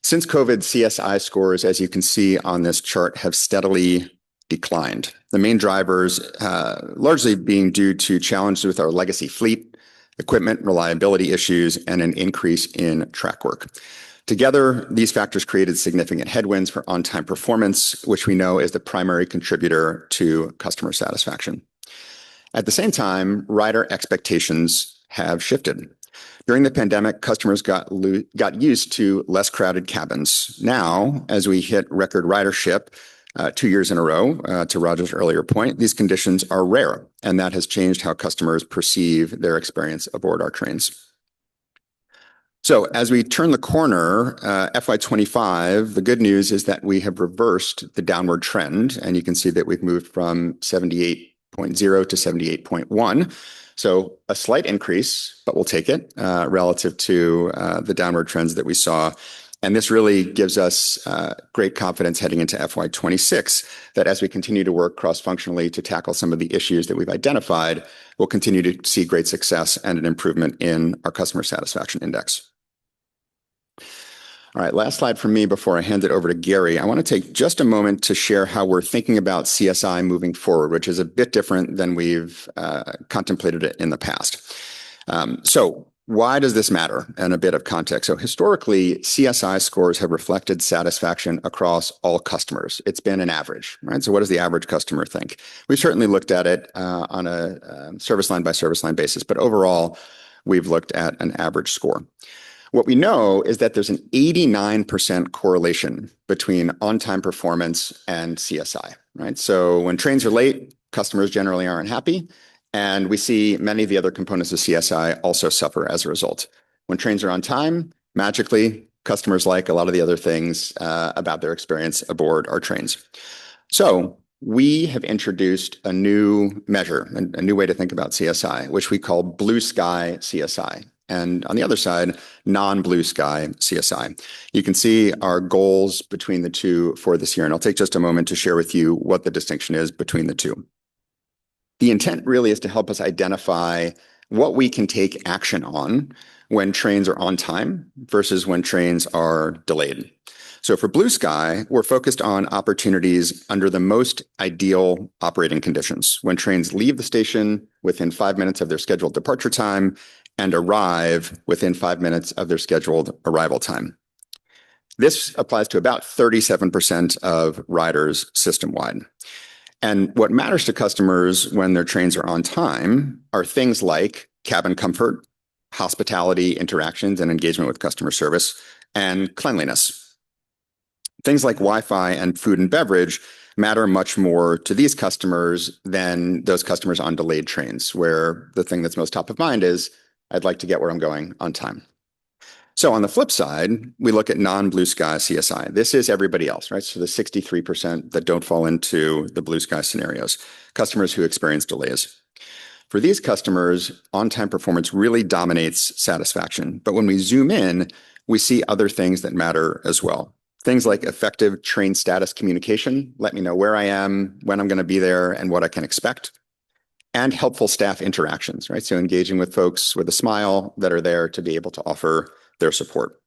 S13: Since COVID, CSI scores, as you can see on this chart, have steadily declined. The main drivers largely being due to challenges with our legacy fleet, equipment reliability issues, and an increase in track work. Together, these factors created significant headwinds for on-time performance, which we know is the primary contributor to customer satisfaction. At the same time, rider expectations have shifted. During the pandemic, customers got used to less crowded cabins. Now, as we hit record ridership 2 years in a row, to Roger's earlier point, these conditions are rare, and that has changed how customers perceive their experience aboard our trains. So as we turn the corner, FY25, the good news is that we have reversed the downward trend, and you can see that we've moved from 78.0 to 78.1. So a slight increase, but we'll take it relative to the downward trends that we saw. And this really gives us great confidence heading into FY26 that as we continue to work cross-functionally to tackle some of the issues that we've identified, we'll continue to see great success and an improvement in our customer satisfaction index. All right, last slide from me before I hand it over to Gary. I want to take just a moment to share how we're thinking about CSI moving forward, which is a bit different than we've contemplated it in the past. So why does this matter? And a bit of context. So historically, CSI scores have reflected satisfaction across all customers. It's been an average, right? So what does the average customer think? We've certainly looked at it on a service line by service line basis, but overall, we've looked at an average score. What we know is that there's an 89% correlation between on-time performance and CSI, right? So when trains are late, customers generally aren't happy, and we see many of the other components of CSI also suffer as a result. When trains are on time, magically, customers like a lot of the other things about their experience aboard our trains. So we have introduced a new measure, a new way to think about CSI, which we call Blue Sky CSI. And on the other side, non-blue sky CSI. You can see our goals between the two for this year, and I'll take just a moment to share with you what the distinction is between the two. The intent really is to help us identify what we can take action on when trains are on time versus when trains are delayed. So for Blue Sky, we're focused on opportunities under the most ideal operating conditions, when trains leave the station within 5 minutes of their scheduled departure time and arrive within 5 minutes of their scheduled arrival time. This applies to about 37% of riders system-wide. And what matters to customers when their trains are on time are things like cabin comfort, hospitality, interactions, and engagement with customer service, and cleanliness. Things like Wi-Fi and food and beverage matter much more to these customers than those customers on delayed trains, where the thing that's most top of mind is, I'd like to get where I'm going on time. So on the flip side, we look at non-blue sky CSI. This is everybody else, right? So the 63% that don't fall into the blue sky scenarios, customers who experience delays. For these customers, on-time performance really dominates satisfaction. But when we zoom in, we see other things that matter as well. Things like effective train status communication, let me know where I am, when I'm going to be there, and what I can expect. And helpful staff interactions, right? So engaging with folks with a smile that are there to be able to offer their support.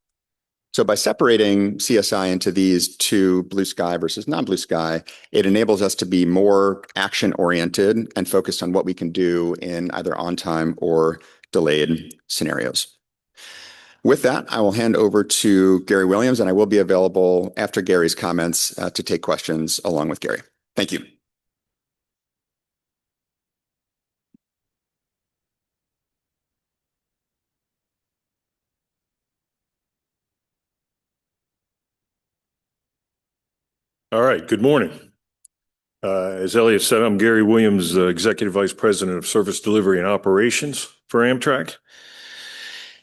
S13: So by separating CSI into these two, blue sky versus non-blue sky, it enables us to be more action-oriented and focused on what we can do in either on-time or delayed scenarios. With that, I will hand over to Gary Williams, and I will be available after Gary's comments to take questions along with Gary. Thank you.
S14: All right, good morning. As Elliot said, I'm Gary Williams, Executive Vice President of Service Delivery and Operations for Amtrak.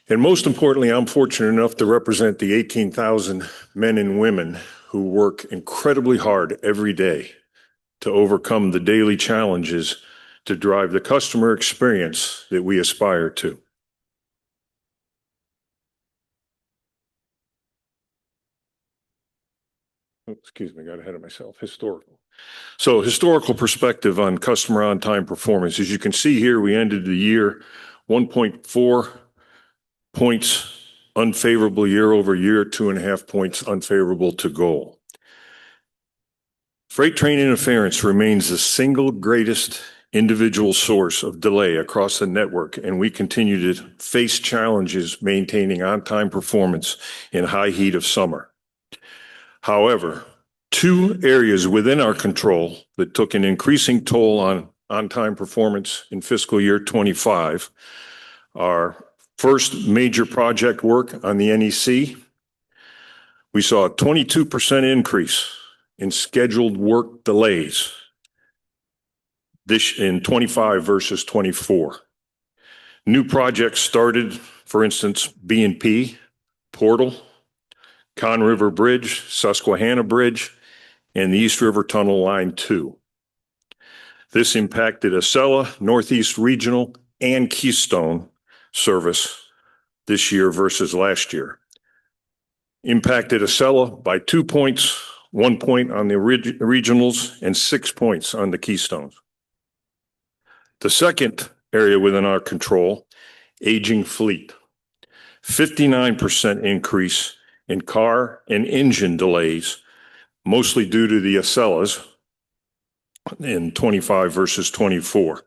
S14: And most importantly, I'm fortunate enough to represent the 18,000 men and women who work incredibly hard every day to overcome the daily challenges to drive the customer experience that we aspire to. Excuse me, got ahead of myself. Historical. So historical perspective on customer on-time performance. As you can see here, we ended the year 1.4 points unfavorable year over year, 2.5 points unfavorable to goal. Freight train interference remains the single greatest individual source of delay across the network, and we continue to face challenges maintaining on-time performance in high heat of summer. However, two areas within our control that took an increasing toll on on-time performance in fiscal year 25 are first, major project work on the NEC. We saw a 22% increase in scheduled work delays this in 25 versus 24. New projects started, for instance, B&P, Portal, Conn River Bridge, Susquehanna Bridge, and the East River Tunnel Line 2. This impacted Acela, Northeast Regional, and Keystone service this year versus last year. Impacted Acela by 2 points, 1 point on the regionals, and 6 points on the Keystones. The second area within our control, aging fleet. 59% increase in car and engine delays, mostly due to the Acelas in 25 versus 24.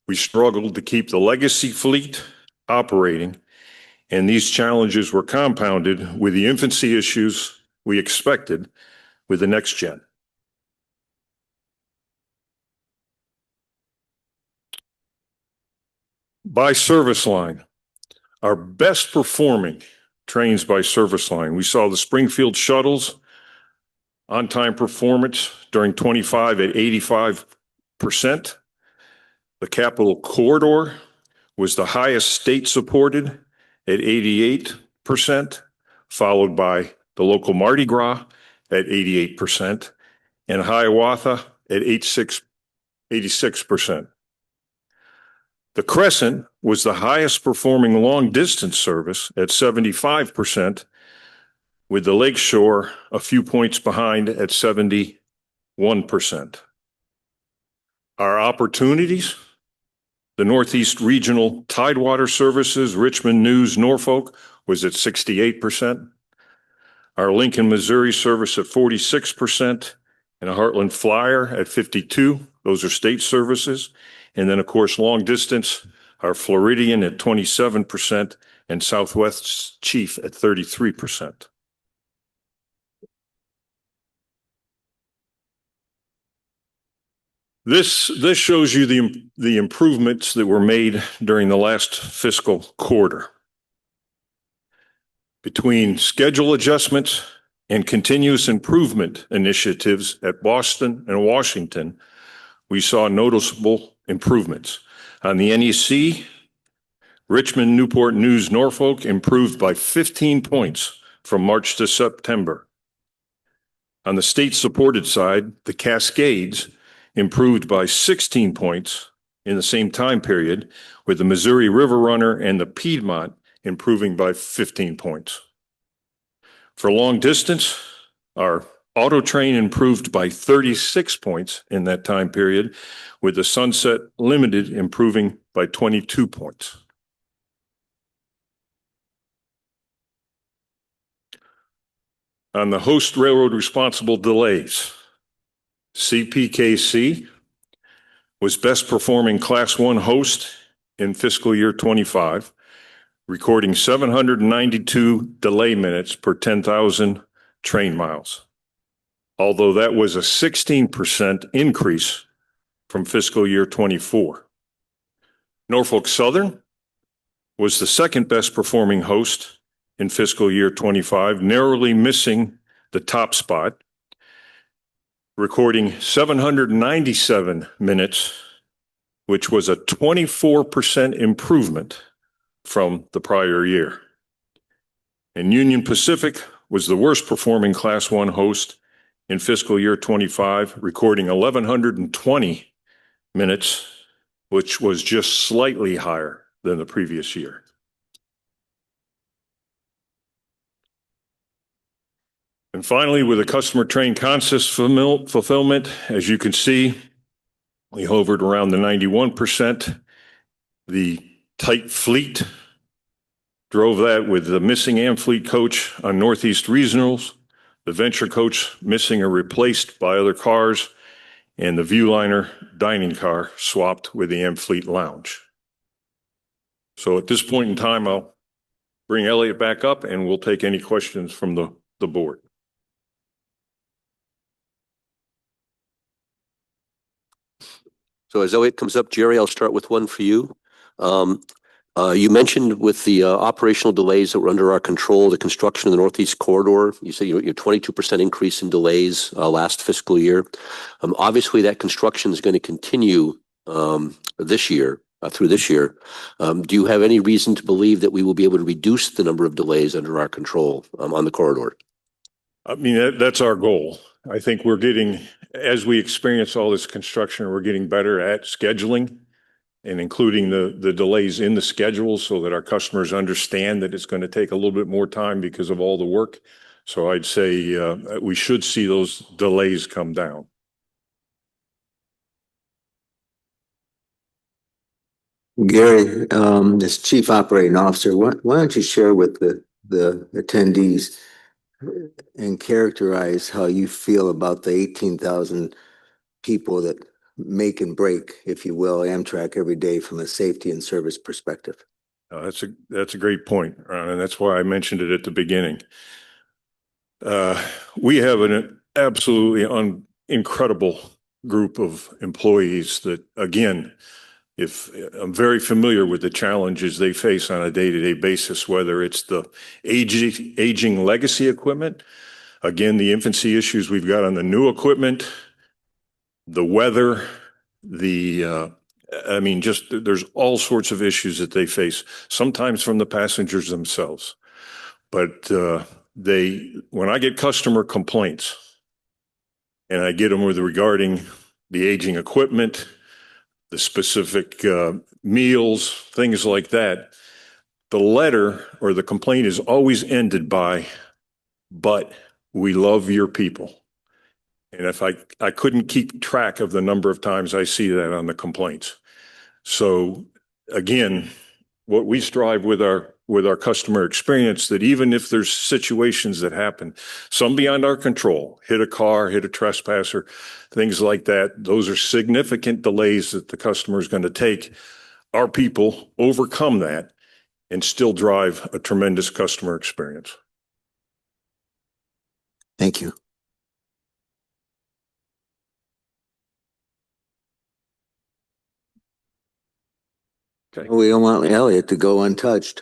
S14: We struggled to keep the legacy fleet operating, and these challenges were compounded with the infancy issues we expected with the next gen. By service line, our best performing trains by service line, we saw the Springfield shuttles on-time performance during 25 at 85%. The Capital Corridor was the highest state supported at 88%, followed by the local Mardi Gras at 88% and Hiawatha at 86%. The Crescent was the highest performing long distance service at 75%, with the Lakeshore a few points behind at 71%. Our opportunities, the Northeast Regional Tidewater Services, Richmond News, Norfolk was at 68%. Our Lincoln, Missouri service at 46% and a Heartland Flyer at 52%. Those are state services. And then, of course, long distance, our Floridian at 27% and Southwest Chief at 33%. This shows you the improvements that were made during the last fiscal quarter. Between schedule adjustments and continuous improvement initiatives at Boston and Washington, we saw noticeable improvements. On the NEC, Richmond, Newport News, Norfolk improved by 15 points from March to September. On the state-supported side, the Cascades improved by 16 points in the same time period, with the Missouri River Runner and the Piedmont improving by 15 points. For long distance, our Auto Train improved by 36 points in that time period, with the Sunset Limited improving by 22 points. On the host railroad responsible delays, CPKC was best performing Class 1 host in fiscal year 25, recording 792 delay minutes per 10,000 train miles. Although that was a 16% increase from fiscal year 24. Norfolk Southern was the second best performing host in fiscal year 25, narrowly missing the top spot. recording 797 minutes, which was a 24% improvement from the prior year. And Union Pacific was the worst performing Class 1 host in fiscal year 25, recording 1,120 minutes, which was just slightly higher than the previous year. And finally, with the customer train consist fulfillment, as you can see, we hovered around the 91%. The tight fleet drove that with the missing Amfleet coach on Northeast Regionals, the Venture coach missing or replaced by other cars, and the Viewliner dining car swapped with the Amfleet Lounge. So at this point in time, I'll bring Elliot back up and we'll take any questions from the board.
S3: So as Elliot comes up, Jerry, I'll start with one for you. You mentioned with the operational delays that were under our control, the construction of the Northeast Corridor, you said your 22% increase in delays last fiscal year. Obviously, that construction is going to continue this year, through this year. Do you have any reason to believe that we will be able to reduce the number of delays under our control on the corridor?
S14: I mean, that's our goal. I think we're getting, as we experience all this construction, we're getting better at scheduling and including the delays in the schedule so that our customers understand that it's going to take a little bit more time because of all the work. So I'd say we should see those delays come down.
S6: Gary, as Chief Operating Officer, why don't you share with the attendees and characterize how you feel about the 18,000 people that make and break, if you will, Amtrak every day from a safety and service perspective?
S14: That's a great point, Ron, and that's why I mentioned it at the beginning. We have an absolutely incredible group of employees that, again, if I'm very familiar with the challenges they face on a day-to-day basis, whether it's the aging legacy equipment, again, the infancy issues we've got on the new equipment, the weather, there's all sorts of issues that they face, sometimes from the passengers themselves. But when I get customer complaints and I get them regarding the aging equipment, the specific meals, things like that, the letter or the complaint is always ended by, "But we love your people." And if I couldn't keep track of the number of times I see that on the complaints. So again, what we strive with our customer experience, that even if there's situations that happen, some beyond our control, hit a car, hit a trespasser, things like that, those are significant delays that the customer is going to take. Our people overcome that and still drive a tremendous customer experience.
S6: Thank you.
S14: Okay.
S6: We don't want Elliot to go untouched.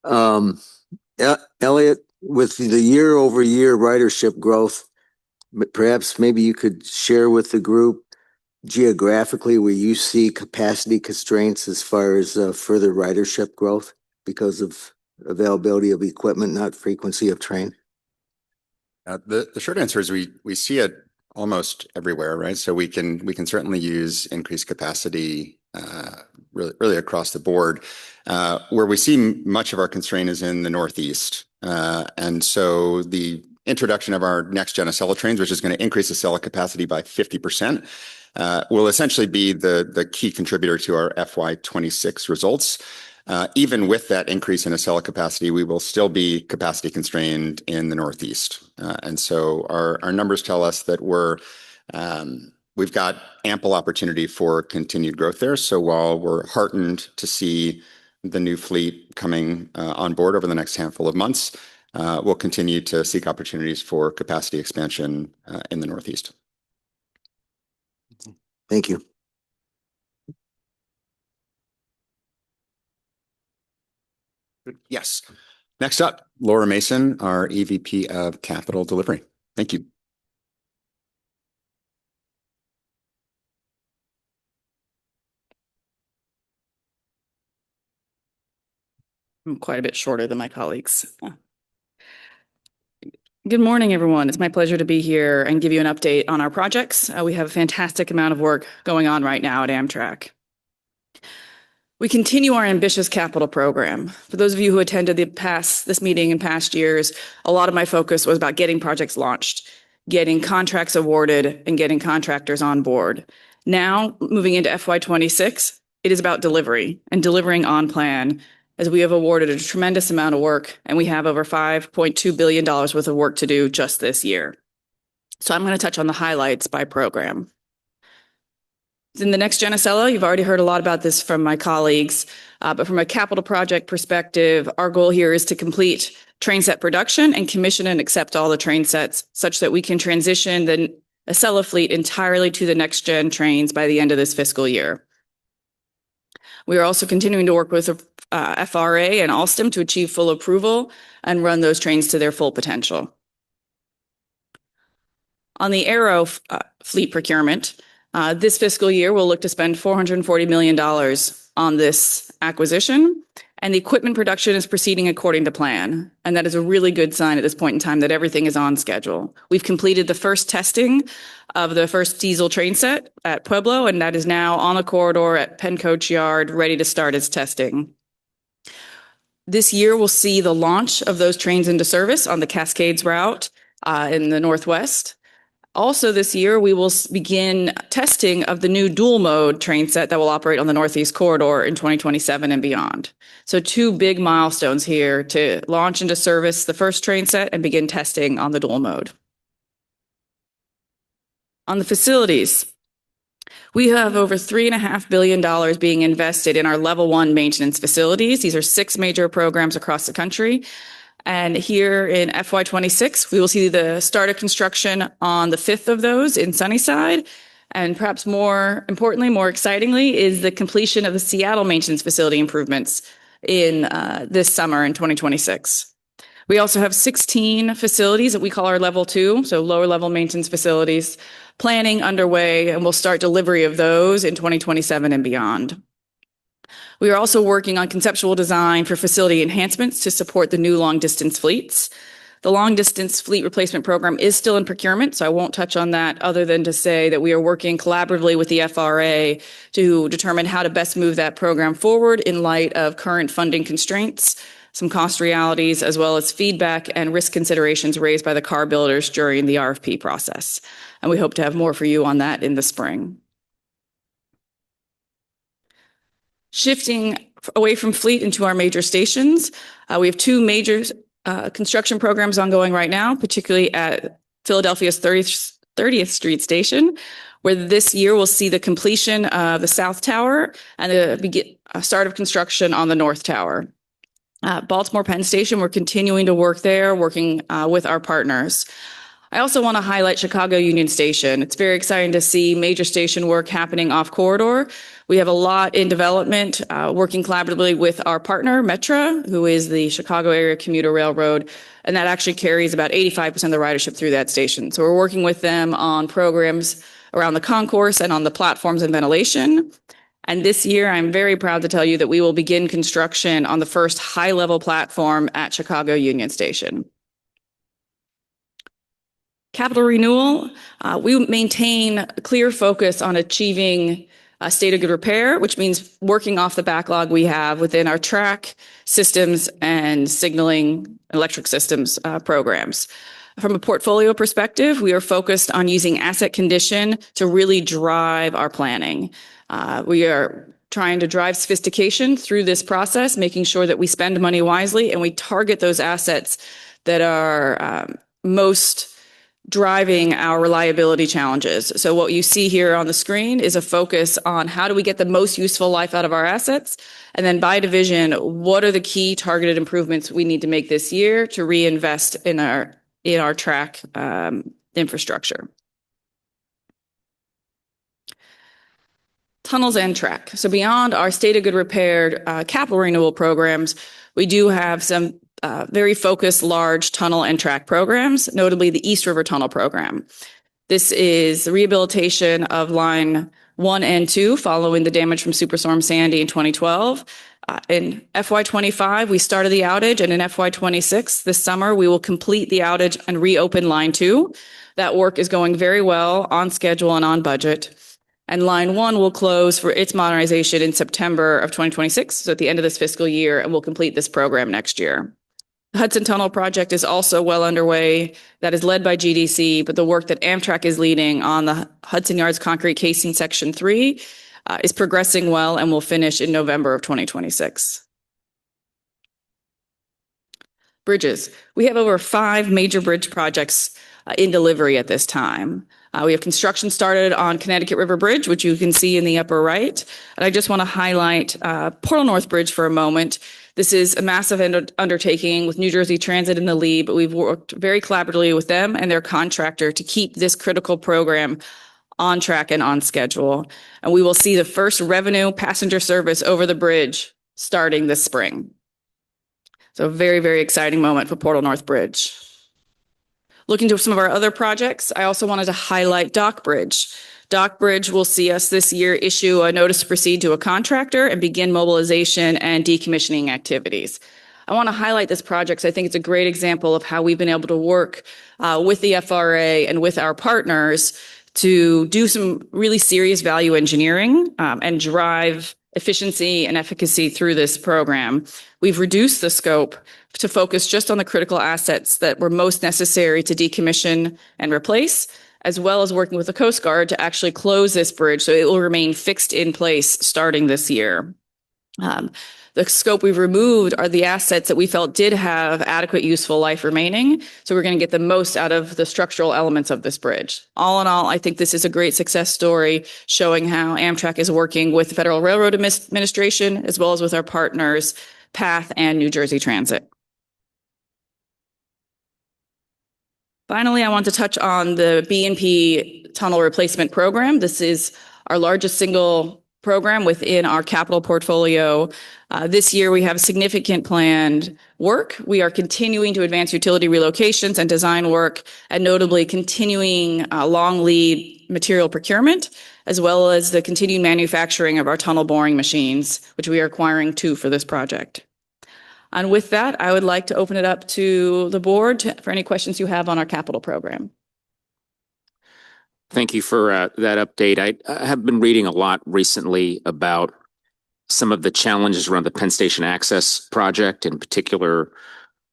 S6: Elliot, with the year-over-year ridership growth, perhaps maybe you could share with the group geographically where you see capacity constraints as far as further ridership growth because of availability of equipment, not frequency of train?
S13: The short answer is we see it almost everywhere, right? So we can certainly use increased capacity really across the board. Where we see much of our constraint is in the Northeast. And so the introduction of our next gen Acela trains, which is going to increase Acela capacity by 50%, will essentially be the key contributor to our FY26 results. Even with that increase in Acela capacity, we will still be capacity constrained in the Northeast. And so our numbers tell us that we've got ample opportunity for continued growth there. So while we're heartened to see the new fleet coming on board over the next handful of months, we'll continue to seek opportunities for capacity expansion in the Northeast.
S6: Thank you.
S13: Yes. Next up, Laura Mason, our EVP of Capital Delivery. Thank you.
S15: I'm quite a bit shorter than my colleagues. Good morning, everyone. It's my pleasure to be here and give you an update on our projects. We have a fantastic amount of work going on right now at Amtrak. We continue our ambitious capital program. For those of you who attended this meeting in past years, a lot of my focus was about getting projects launched, getting contracts awarded, and getting contractors on board. Now, moving into FY26, it is about delivery and delivering on plan, as we have awarded a tremendous amount of work, and we have over $5.2 billion worth of work to do just this year. So I'm going to touch on the highlights by program. In the next gen Acela, you've already heard a lot about this from my colleagues, but from a capital project perspective, our goal here is to complete train set production and commission and accept all the train sets such that we can transition the Acela fleet entirely to the next gen trains by the end of this fiscal year. We are also continuing to work with FRA and Alstom to achieve full approval and run those trains to their full potential. On the Aero fleet procurement, this fiscal year, we'll look to spend $440 million on this acquisition, and the equipment production is proceeding according to plan. And that is a really good sign at this point in time that everything is on schedule. We've completed the first testing of the first diesel train set at Pueblo, and that is now on the corridor at Pencoach Yard, ready to start its testing. This year, we'll see the launch of those trains into service on the Cascades route in the Northwest. Also this year, we will begin testing of the new dual mode train set that will operate on the Northeast Corridor in 2027 and beyond. So 2 big milestones here to launch into service the first train set and begin testing on the dual mode. On the facilities, we have over $3.5 billion being invested in our level 1 maintenance facilities. These are 6 major programs across the country. And here in FY26, we will see the start of construction on the 5th of those in Sunnyside. And perhaps more importantly, more excitingly, is the completion of the Seattle maintenance facility improvements in this summer in 2026. We also have 16 facilities that we call our level 2, so lower level maintenance facilities, planning underway, and we'll start delivery of those in 2027 and beyond. We are also working on conceptual design for facility enhancements to support the new long-distance fleets. The long-distance fleet replacement program is still in procurement, so I won't touch on that other than to say that we are working collaboratively with the FRA to determine how to best move that program forward in light of current funding constraints, some cost realities, as well as feedback and risk considerations raised by the car builders during the RFP process. And we hope to have more for you on that in the spring. Shifting away from fleet into our major stations, we have 2 major construction programs ongoing right now, particularly at Philadelphia's 30th Street Station, where this year we'll see the completion of the South Tower and the start of construction on the North Tower. Baltimore Penn Station, we're continuing to work there, working with our partners. I also want to highlight Chicago Union Station. It's very exciting to see major station work happening off corridor. We have a lot in development, working collaboratively with our partner, Metra, who is the Chicago Area Commuter Railroad, and that actually carries about 85% of the ridership through that station. So we're working with them on programs around the concourse and on the platforms and ventilation. And this year, I'm very proud to tell you that we will begin construction on the first high-level platform at Chicago Union Station. Capital renewal, we maintain a clear focus on achieving a state of good repair, which means working off the backlog we have within our track systems and signaling electric systems programs. From a portfolio perspective, we are focused on using asset condition to really drive our planning. We are trying to drive sophistication through this process, making sure that we spend money wisely and we target those assets that are most driving our reliability challenges. So what you see here on the screen is a focus on how do we get the most useful life out of our assets, and then by division, what are the key targeted improvements we need to make this year to reinvest in our track infrastructure. Tunnels and track. So beyond our state of good repair capital renewal programs, we do have some very focused large tunnel and track programs, notably the East River Tunnel program. This is the rehabilitation of line 1 and 2 following the damage from Superstorm Sandy in 2012. In FY25, we started the outage, and in FY26, this summer, we will complete the outage and reopen line 2. That work is going very well, on schedule and on budget. And line 1 will close for its modernization in September of 2026, so at the end of this fiscal year, and we'll complete this program next year. The Hudson Tunnel project is also well underway. That is led by GDC, but the work that Amtrak is leading on the Hudson Yards Concrete Casing Section 3 is progressing well and will finish in November of 2026. Bridges. We have over 5 major bridge projects in delivery at this time. We have construction started on Connecticut River Bridge, which you can see in the upper right. And I just want to highlight Portal North Bridge for a moment. This is a massive undertaking with New Jersey Transit in the lead, but we've worked very collaboratively with them and their contractor to keep this critical program on track and on schedule. And we will see the first revenue passenger service over the bridge starting this spring. So a very, very exciting moment for Portal North Bridge. Looking to some of our other projects, I also wanted to highlight Dock Bridge. Dock Bridge will see us this year issue a notice to proceed to a contractor and begin mobilization and decommissioning activities. I want to highlight this project because I think it's a great example of how we've been able to work with the FRA and with our partners to do some really serious value engineering and drive efficiency and efficacy through this program. We've reduced the scope to focus just on the critical assets that were most necessary to decommission and replace, as well as working with the Coast Guard to actually close this bridge so it will remain fixed in place starting this year. The scope we've removed are the assets that we felt did have adequate useful life remaining. So we're going to get the most out of the structural elements of this bridge. All in all, I think this is a great success story showing how Amtrak is working with the Federal Railroad Administration, as well as with our partners, PATH and New Jersey Transit. Finally, I want to touch on the B&P Tunnel Replacement Program. This is our largest single program within our capital portfolio. This year, we have significant planned work. We are continuing to advance utility relocations and design work, and notably continuing long lead material procurement, as well as the continued manufacturing of our tunnel boring machines, which we are acquiring 2 for this project. And with that, I would like to open it up to the board for any questions you have on our capital program.
S5: Thank you for that update. I have been reading a lot recently about some of the challenges around the Penn Station Access project, in particular,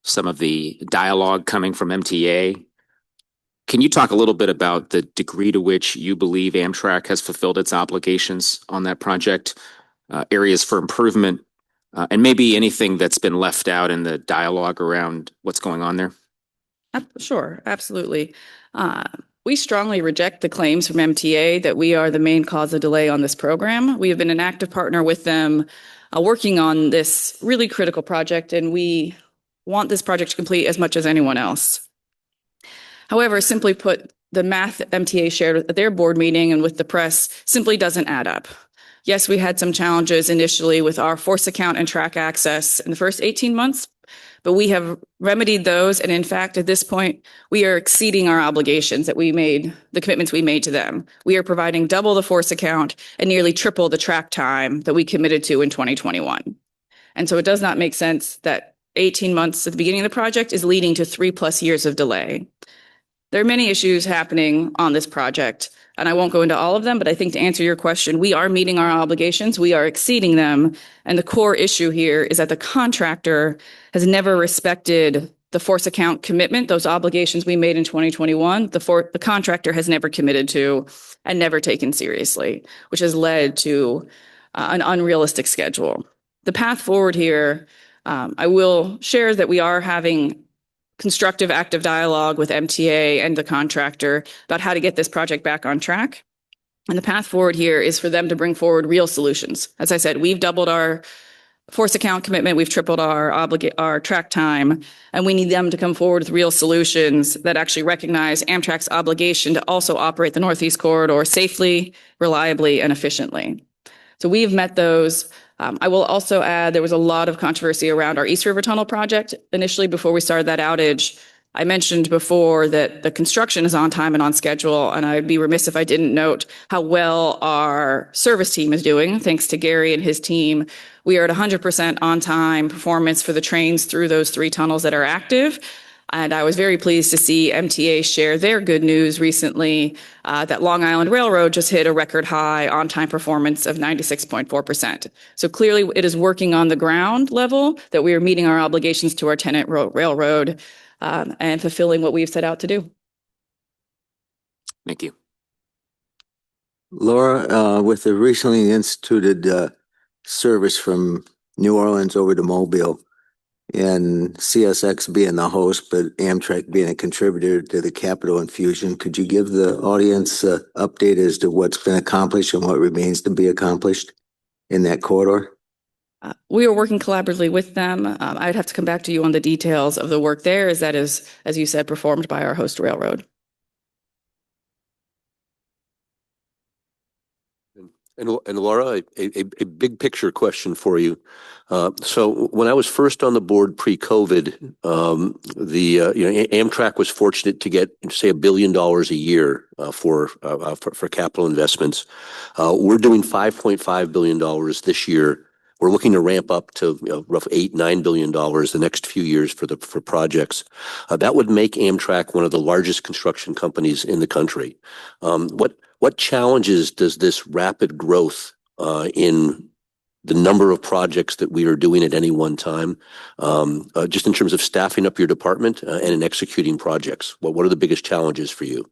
S5: some of the dialogue coming from MTA. Can you talk a little bit about the degree to which you believe Amtrak has fulfilled its obligations on that project, areas for improvement, and maybe anything that's been left out in the dialogue around what's going on there?
S15: Sure, absolutely. We strongly reject the claims from MTA that we are the main cause of delay on this program. We have been an active partner with them working on this really critical project, and we want this project to complete as much as anyone else. However, simply put, the math MTA shared at their board meeting and with the press simply doesn't add up. Yes, we had some challenges initially with our force account and track access in the first 18 months, but we have remedied those. And in fact, at this point, we are exceeding our obligations that we made, the commitments we made to them. We are providing double the force account and nearly triple the track time that we committed to in 2021. And so it does not make sense that 18 months at the beginning of the project is leading to 3+ years of delay. There are many issues happening on this project, and I won't go into all of them, but I think to answer your question, we are meeting our obligations, we are exceeding them, and the core issue here is that the contractor has never respected the force account commitment, those obligations we made in 2021, the contractor has never committed to and never taken seriously, which has led to an unrealistic schedule. The path forward here, I will share that we are having constructive, active dialogue with MTA and the contractor about how to get this project back on track. And the path forward here is for them to bring forward real solutions. As I said, we've doubled our force account commitment, we've tripled our track time, and we need them to come forward with real solutions that actually recognize Amtrak's obligation to also operate the Northeast Corridor safely, reliably, and efficiently. So we've met those. I will also add there was a lot of controversy around our East River Tunnel project initially before we started that outage. I mentioned before that the construction is on time and on schedule, and I'd be remiss if I didn't note how well our service team is doing. Thanks to Gary and his team, we are at 100% on time performance for the trains through those 3 tunnels that are active. And I was very pleased to see MTA share their good news recently that Long Island Railroad just hit a record high on-time performance of 96.4%. So clearly it is working on the ground level that we are meeting our obligations to our tenant railroad and fulfilling what we've set out to do.
S5: Thank you.
S6: Laura, with the recently instituted service from New Orleans over to Mobile, and CSX being the host, but Amtrak being a contributor to the capital infusion, could you give the audience an update as to what's been accomplished and what remains to be accomplished in that corridor?
S15: We are working collaboratively with them. I'd have to come back to you on the details of the work there, as that is, as you said, performed by our host railroad.
S3: And Laura, a big picture question for you. So when I was first on the board pre-COVID, Amtrak was fortunate to get, say, $1 billion a year for capital investments. We're doing $5.5 billion this year. We're looking to ramp up to roughly $8-9 billion the next few years for projects. That would make Amtrak one of the largest construction companies in the country. What challenges does this rapid growth in the number of projects that we are doing at any one time, just in terms of staffing up your department and in executing projects? What are the biggest challenges for you?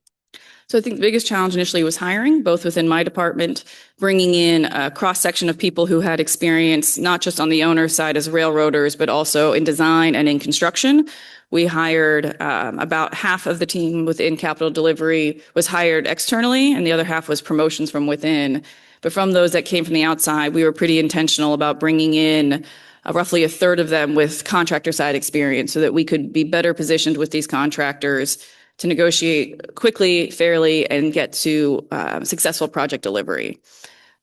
S15: So I think the biggest challenge initially was hiring, both within my department, bringing in a cross-section of people who had experience, not just on the owner side as railroaders, but also in design and in construction. We hired about half of the team within capital delivery was hired externally, and the other half was promotions from within. But from those that came from the outside, we were pretty intentional about bringing in roughly a third of them with contractor side experience so that we could be better positioned with these contractors to negotiate quickly, fairly, and get to successful project delivery.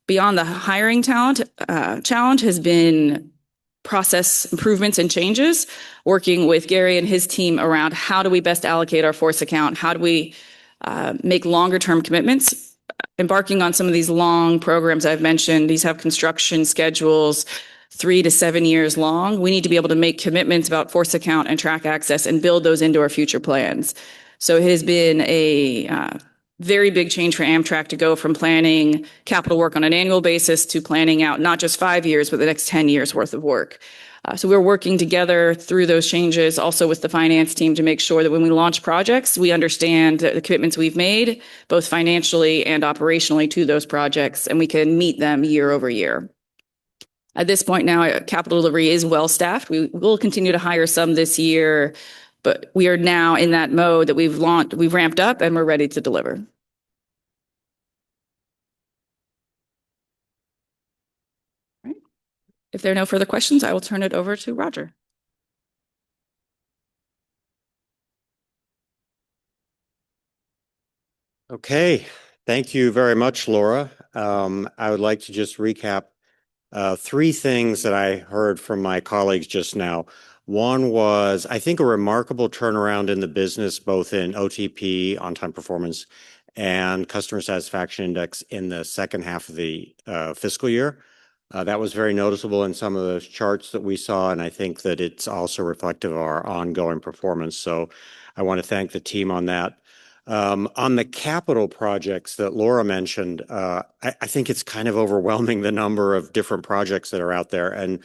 S15: Beyond the hiring talent, challenge has been process improvements and changes, working with Gary and his team around how do we best allocate our force account, how do we make longer term commitments, embarking on some of these long programs I've mentioned. These have construction schedules 3 to 7 years long. We need to be able to make commitments about force account and track access and build those into our future plans. So it has been a very big change for Amtrak to go from planning capital work on an annual basis to planning out not just 5 years, but the next 10 years worth of work. So we're working together through those changes, also with the finance team, to make sure that when we launch projects, we understand the commitments we've made, both financially and operationally to those projects, and we can meet them year over year. At this point now, capital delivery is well staffed. We will continue to hire some this year, but we are now in that mode that we've ramped up and we're ready to deliver. Right. If there are no further questions, I will turn it over to Roger.
S11: Okay, thank you very much, Laura. I would like to just recap 3 things that I heard from my colleagues just now. One was, I think, a remarkable turnaround in the business, both in OTP, on-time performance, and customer satisfaction index in the second half of the fiscal year. That was very noticeable in some of those charts that we saw, and I think that it's also reflective of our ongoing performance. So I want to thank the team on that. On the capital projects that Laura mentioned, I think it's kind of overwhelming, the number of different projects that are out there. And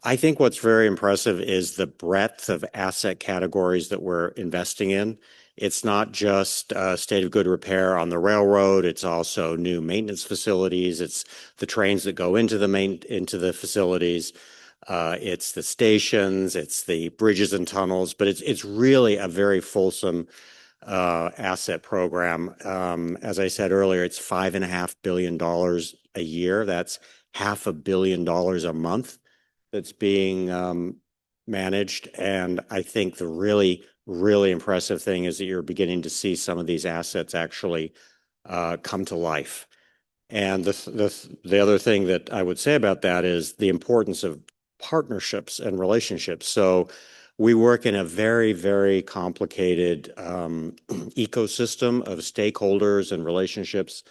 S11: I think what's very impressive is the breadth of asset categories that we're investing in. It's not just state of good repair on the railroad. It's also new maintenance facilities. It's the trains that go into the facilities. It's the stations. It's the bridges and tunnels. But it's really a very fulsome asset program. As I said earlier, it's $5.5 billion a year. That's $500 million a month that's being managed. And I think the really, really impressive thing is that you're beginning to see some of these assets actually come to life. And the other thing that I would say about that is the importance of partnerships and relationships. So We work in a very, very complicated ecosystem of stakeholders and relationships.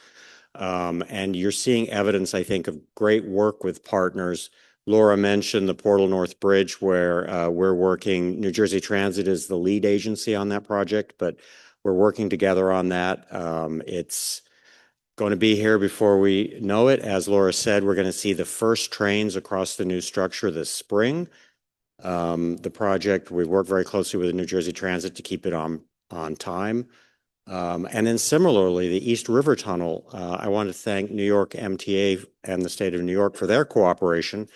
S11: And you're seeing evidence, I think, of great work with partners. Laura mentioned the Portal North Bridge, where we're working. New Jersey Transit is the lead agency on that project, but we're working together on that. It's going to be here before we know it. As Laura said, we're going to see the first trains across the new structure this spring. The project, we've worked very closely with New Jersey Transit to keep it on time. And then similarly, the East River Tunnel, I want to thank New York MTA and the state of New York for their cooperation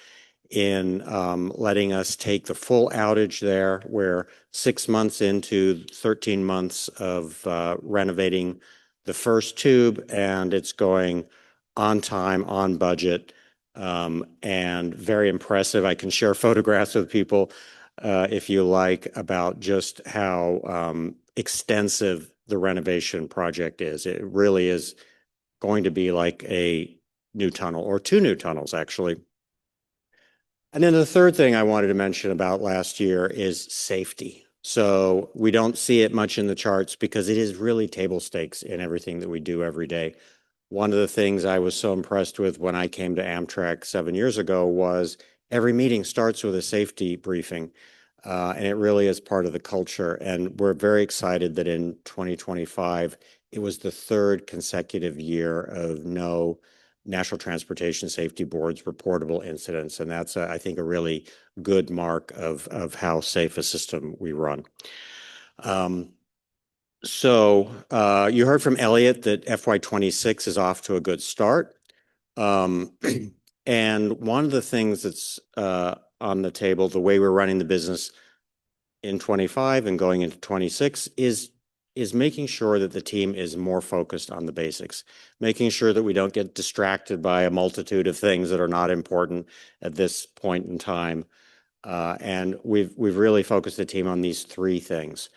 S11: in letting us take the full outage there. We're 6 months into 13 months of renovating the first tube, and it's going on time, on budget, and very impressive. I can share photographs with people if you like about just how extensive the renovation project is. It really is going to be like a new tunnel, or two new tunnels, actually. And then the third thing I wanted to mention about last year is safety. So we don't see it much in the charts because it is really table stakes in everything that we do every day. One of the things I was so impressed with when I came to Amtrak 7 years ago was every meeting starts with a safety briefing. And it really is part of the culture. And we're very excited that in 2025, it was the third consecutive year of no National Transportation Safety Board's reportable incidents. And that's, I think, a really good mark of how safe a system we run. So you heard from Elliot that FY26 is off to a good start. And one of the things that's on the table, the way we're running the business in 25 and going into 26 is making sure that the team is more focused on the basics, making sure that we don't get distracted by a multitude of things that are not important at this point in time. And we've really focused the team on these three things.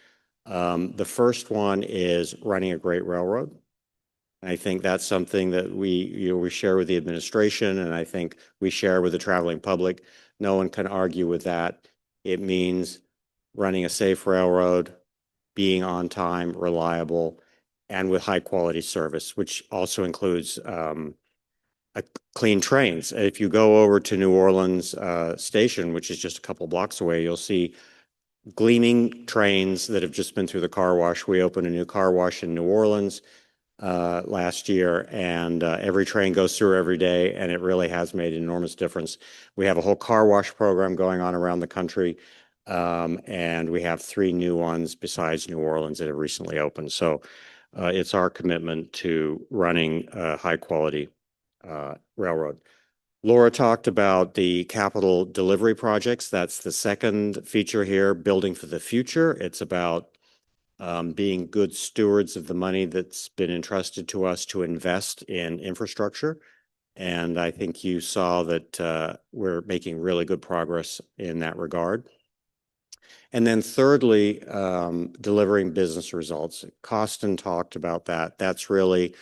S11: The first one is running a great railroad. I think that's something that we share with the administration, and I think we share with the traveling public. No one can argue with that. It means running a safe railroad, being on time, reliable, and with high quality service, which also includes clean trains. If you go over to New Orleans station, which is just a couple blocks away, you'll see gleaming trains that have just been through the car wash. We opened a new car wash in New Orleans last year, and every train goes through every day, and it really has made an enormous difference. We have a whole car wash program going on around the country, and we have 3 new ones besides New Orleans that have recently opened. So it's our commitment to running a high quality railroad. Laura talked about the capital delivery projects. That's the second feature here, building for the future. It's about being good stewards of the money that's been entrusted to us to invest in infrastructure. And I think you saw that we're making really good progress in that regard. And then thirdly, delivering business results. Costin talked about that. That's really,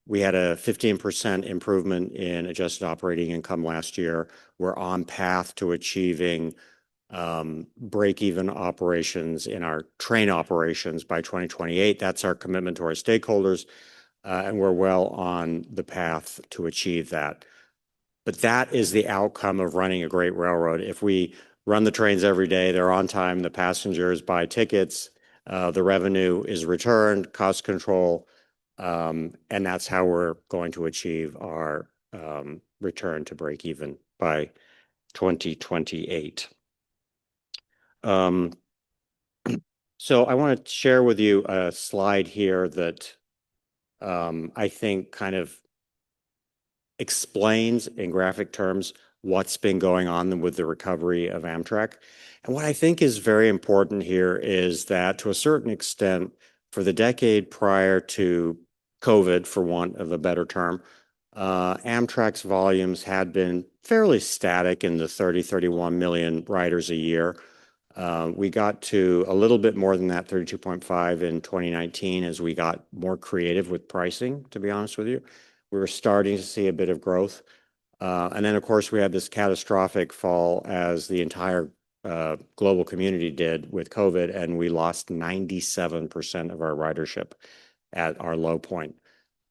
S11: we had a 15% improvement in adjusted operating income last year. We're on path to achieving break-even operations in our train operations by 2028. That's our commitment to our stakeholders, and we're well on the path to achieve that. But that is the outcome of running a great railroad. If we run the trains every day, they're on time, the passengers buy tickets, the revenue is returned, cost control, and that's how we're going to achieve our return to break even by 2028. So I want to share with you a slide here that I think kind of explains in graphic terms what's been going on with the recovery of Amtrak. And what I think is very important here is that to a certain extent, for the decade prior to COVID, for want of a better term, Amtrak's volumes had been fairly static in the 31 million riders a year. We got to a little bit more than that, 32.5 in 2019, as we got more creative with pricing, to be honest with you. We were starting to see a bit of growth. And then, of course, we had this catastrophic fall as the entire global community did with COVID, and we lost 97% of our ridership at our low point.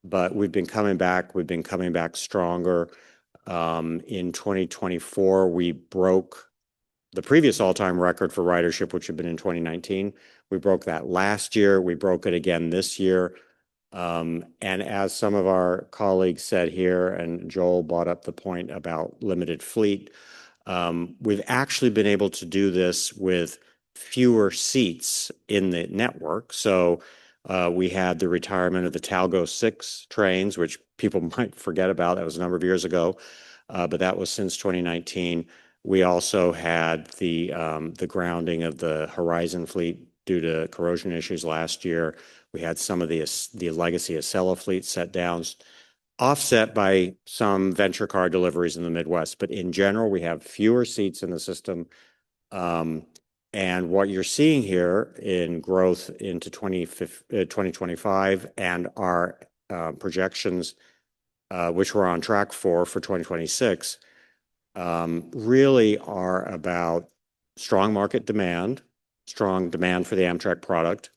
S11: But we've been coming back. We've been coming back stronger. In 2024, we broke the previous all-time record for ridership, which had been in 2019. We broke that last year. We broke it again this year. And as some of our colleagues said here, and Joel brought up the point about limited fleet, we've actually been able to do this with fewer seats in the network. So we had the retirement of the Talgo 6 trains, which people might forget about. That was a number of years ago, but that was since 2019. We also had the grounding of the Horizon fleet due to corrosion issues last year. We had some of the legacy Acela fleet set down, offset by some venture car deliveries in the Midwest. But in general, we have fewer seats in the system. And what you're seeing here in growth into 2025 and our projections, which we're on track for 2026, really are about strong market demand, strong demand for the Amtrak product,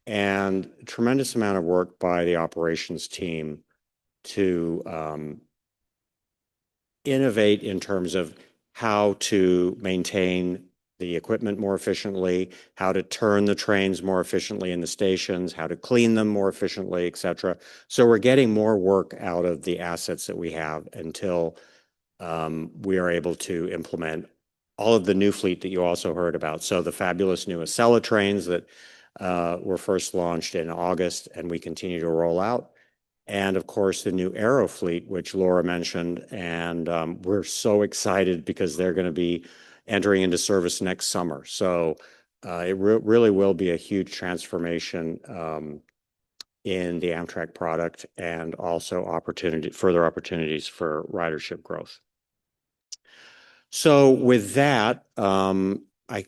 S11: and a tremendous amount of work by the operations team to innovate in terms of how to maintain the equipment more efficiently, how to turn the trains more efficiently in the stations, how to clean them more efficiently, et cetera. So we're getting more work out of the assets that we have until we are able to implement all of the new fleet that you also heard about. So the fabulous new Acela trains that were first launched in August and we continue to roll out. And of course, the new Aero fleet, which Laura mentioned. And we're so excited because they're going to be entering into service next summer. So it really will be a huge transformation in the Amtrak product and also further opportunities for ridership growth. So with that, I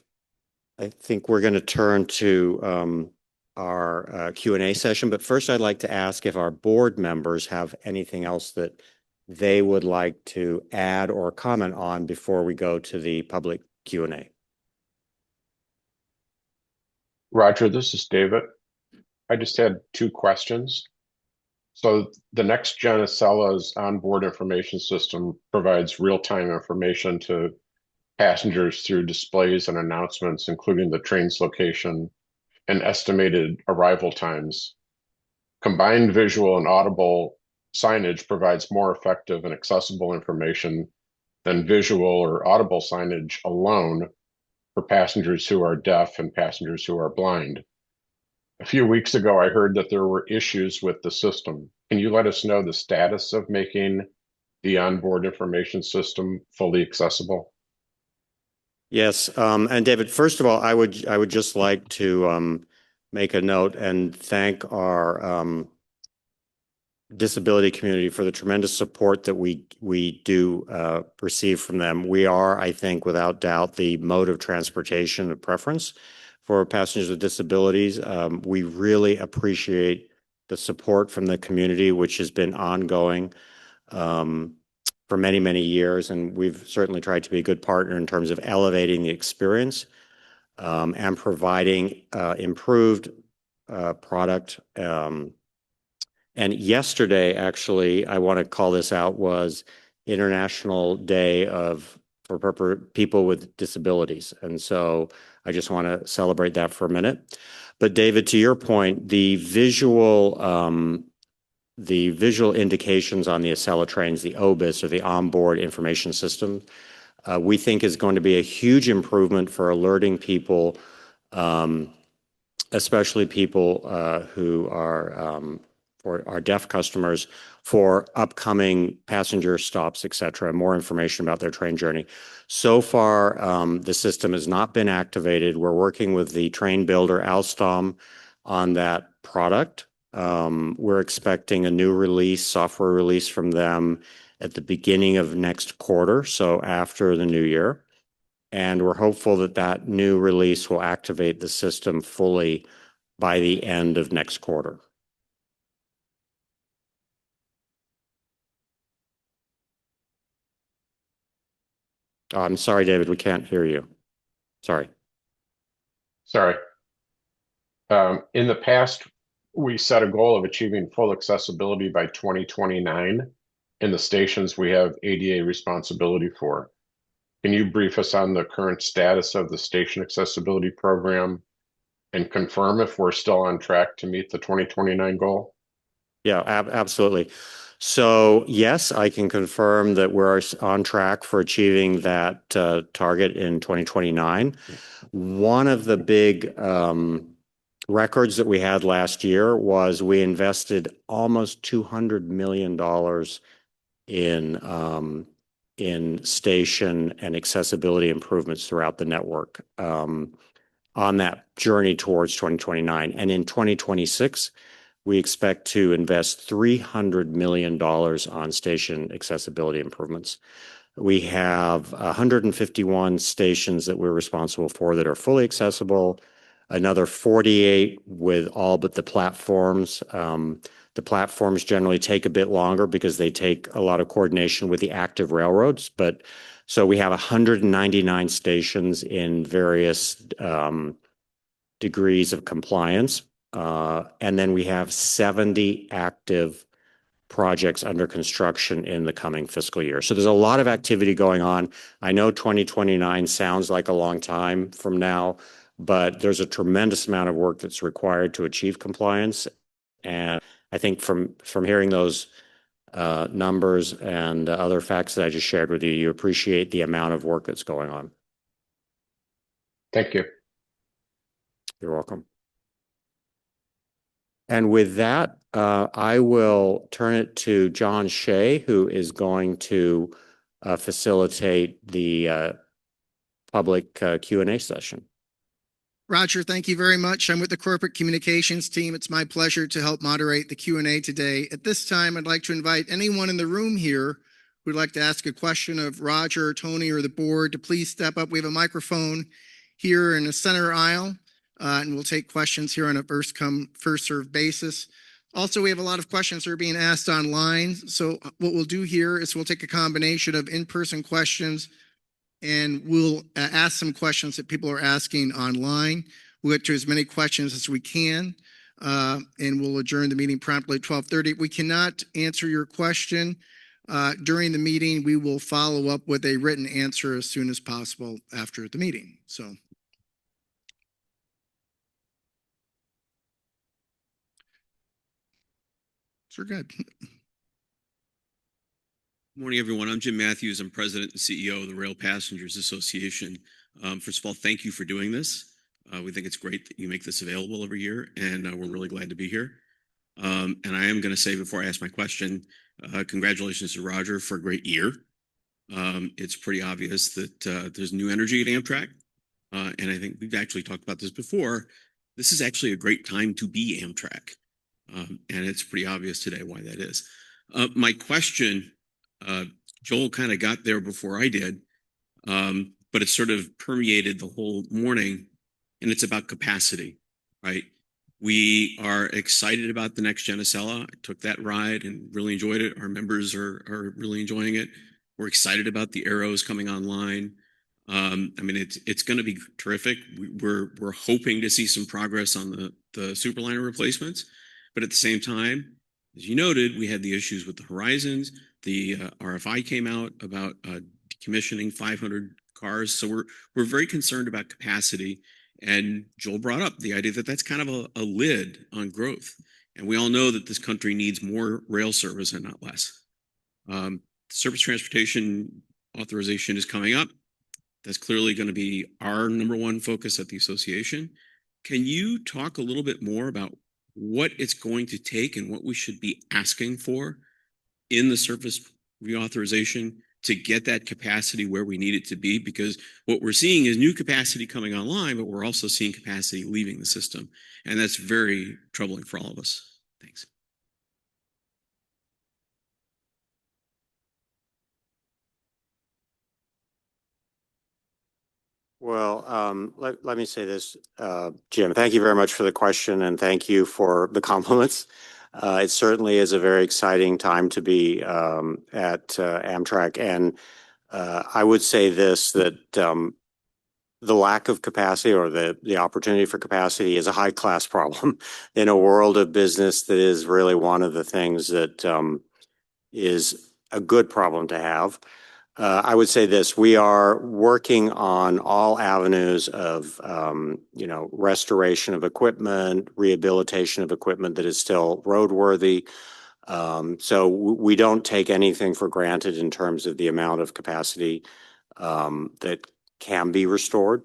S11: think we're going to turn to our Q&A session. But first, I'd like to ask if our board members have anything else that they would like to add or comment on before we go to the public Q&A.
S10: Roger, this is David. I just had two questions. So the next gen Acela's onboard information system provides real-time information to passengers through displays and announcements, including the train's location and estimated arrival times. Combined visual and audible signage provides more effective and accessible information than visual or audible signage alone for passengers who are deaf and passengers who are blind. A few weeks ago, I heard that there were issues with the system. Can you let us know the status of making the onboard information system fully accessible?
S11: Yes, and David, first of all, I would just like to make a note and thank our disability community for the tremendous support that we do receive from them. We are, I think, without doubt, the mode of transportation of preference for passengers with disabilities. We really appreciate the support from the community, which has been ongoing for many, many years. And we've certainly tried to be a good partner in terms of elevating the experience and providing improved product. And yesterday, actually, I want to call this out, was International Day for people with disabilities. And so I just want to celebrate that for a minute. But David, to your point, the visual indications on the Acela trains, the OBIS, or the onboard information system, we think is going to be a huge improvement for alerting people, especially people who are for our deaf customers, for upcoming passenger stops, et cetera, more information about their train journey. So far, the system has not been activated. We're working with the train builder, Alstom, on that product. We're expecting a new release, software release from them at the beginning of next quarter, so after the new year. And we're hopeful that that new release will activate the system fully by the end of next quarter. I'm sorry, David, we can't hear you. Sorry.
S10: Sorry. In the past, we set a goal of achieving full accessibility by 2029 in the stations we have ADA responsibility for. Can you brief us on the current status of the station accessibility program and confirm if we're still on track to meet the 2029 goal?
S11: Yeah, absolutely. So yes, I can confirm that we're on track for achieving that target in 2029. One of the big records that we had last year was we invested almost $200 million in station and accessibility improvements throughout the network on that journey towards 2029. And in 2026, we expect to invest $300 million on station accessibility improvements. We have 151 stations that we're responsible for that are fully accessible, another 48 with all but the platforms. The platforms generally take a bit longer because they take a lot of coordination with the active railroads. But so we have 199 stations in various degrees of compliance. And then we have 70 active projects under construction in the coming fiscal year. So there's a lot of activity going on. I know 2029 sounds like a long time from now, but there's a tremendous amount of work that's required to achieve compliance. And I think from hearing those numbers and other facts that I just shared with you, you appreciate the amount of work that's going on.
S10: Thank you.
S11: You're welcome. And with that, I will turn it to John Shea, who is going to facilitate the public Q&A session.
S16: Roger, thank you very much. I'm with the corporate communications team. It's my pleasure to help moderate the Q&A today. At this time, I'd like to invite anyone in the room here who'd like to ask a question of Roger, or Tony, or the board to please step up. We have a microphone here in the center aisle, and we'll take questions here on a first come, first served basis. Also, we have a lot of questions that are being asked online. So what we'll do here is we'll take a combination of in-person questions and we'll ask some questions that people are asking online. We'll get to as many questions as we can, and we'll adjourn the meeting promptly at 12:30. If we cannot answer your question during the meeting, we will follow up with a written answer as soon as possible after the meeting. So we're good.
S17: Morning, everyone. I'm Jim Matthews. I'm President and CEO of the Rail Passengers Association. First of all, thank you for doing this. We think it's great that you make this available every year, and we're really glad to be here. And I am going to say before I ask my question, congratulations to Roger for a great year. It's pretty obvious that there's new energy at Amtrak, and I think we've actually talked about this before. This is actually a great time to be Amtrak, and it's pretty obvious today why that is. My question, Joel kind of got there before I did, but it sort of permeated the whole morning, and it's about capacity, right? We are excited about the next Gen Acela. I took that ride and really enjoyed it. Our members are really enjoying it. We're excited about the Arrows coming online. I mean, it's going to be terrific. We're hoping to see some progress on the Superliner replacements, but at the same time, as you noted, we had the issues with the Horizons. The RFI came out about decommissioning 500 cars. So we're very concerned about capacity. And Joel brought up the idea that that's kind of a lid on growth. And we all know that this country needs more rail service and not less. Surface transportation authorization is coming up. That's clearly going to be our number one focus at the association. Can you talk a little bit more about what it's going to take and what we should be asking for in the surface reauthorization to get that capacity where we need it to be? Because what we're seeing is new capacity coming online, but we're also seeing capacity leaving the system. And that's very troubling for all of us. Thanks.
S11: Well, let me say this, Jim, thank you very much for the question and thank you for the compliments. It certainly is a very exciting time to be at Amtrak. And I would say this, that the lack of capacity or the opportunity for capacity is a high class problem in a world of business that is really one of the things that is a good problem to have. I would say this, we are working on all avenues of, restoration of equipment, rehabilitation of equipment that is still roadworthy. So we don't take anything for granted in terms of the amount of capacity that can be restored.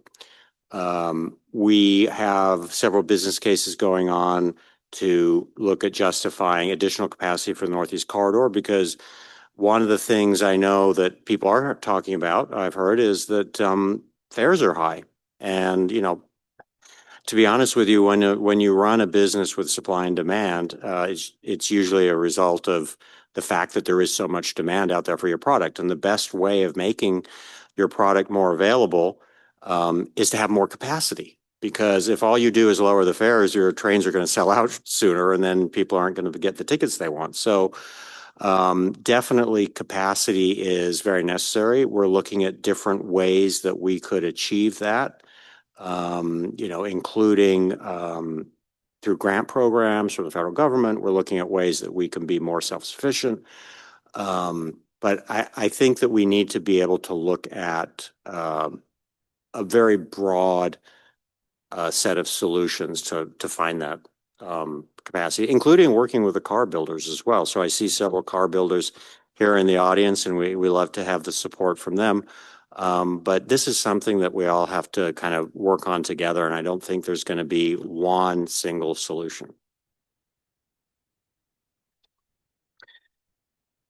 S11: We have several business cases going on to look at justifying additional capacity for the Northeast Corridor, because one of the things I know that people are talking about, I've heard, is that fares are high. And, to be honest with you, when you run a business with supply and demand, it's usually a result of the fact that there is so much demand out there for your product. And the best way of making your product more available is to have more capacity. Because if all you do is lower the fares, your trains are going to sell out sooner, and then people aren't going to get the tickets they want. So definitely capacity is very necessary. We're looking at different ways that we could achieve that, including through grant programs from the federal government. We're looking at ways that we can be more self-sufficient. But I think that we need to be able to look at a very broad set of solutions to find that capacity, including working with the car builders as well. So I see several car builders here in the audience, and we love to have the support from them. But this is something that we all have to kind of work on together, and I don't think there's going to be one single solution.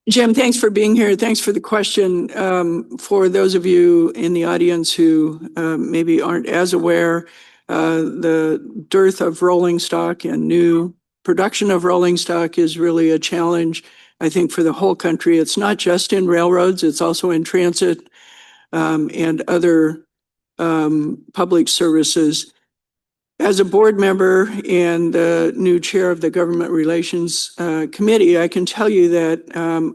S7: Jim, thanks for being here. Thanks for the question. For those of you in the audience who maybe aren't as aware, the dearth of rolling stock and new production of rolling stock is really a challenge, I think, for the whole country. It's not just in railroads, it's also in transit and other public services. As a board member and the new chair of the Government Relations Committee, I can tell you that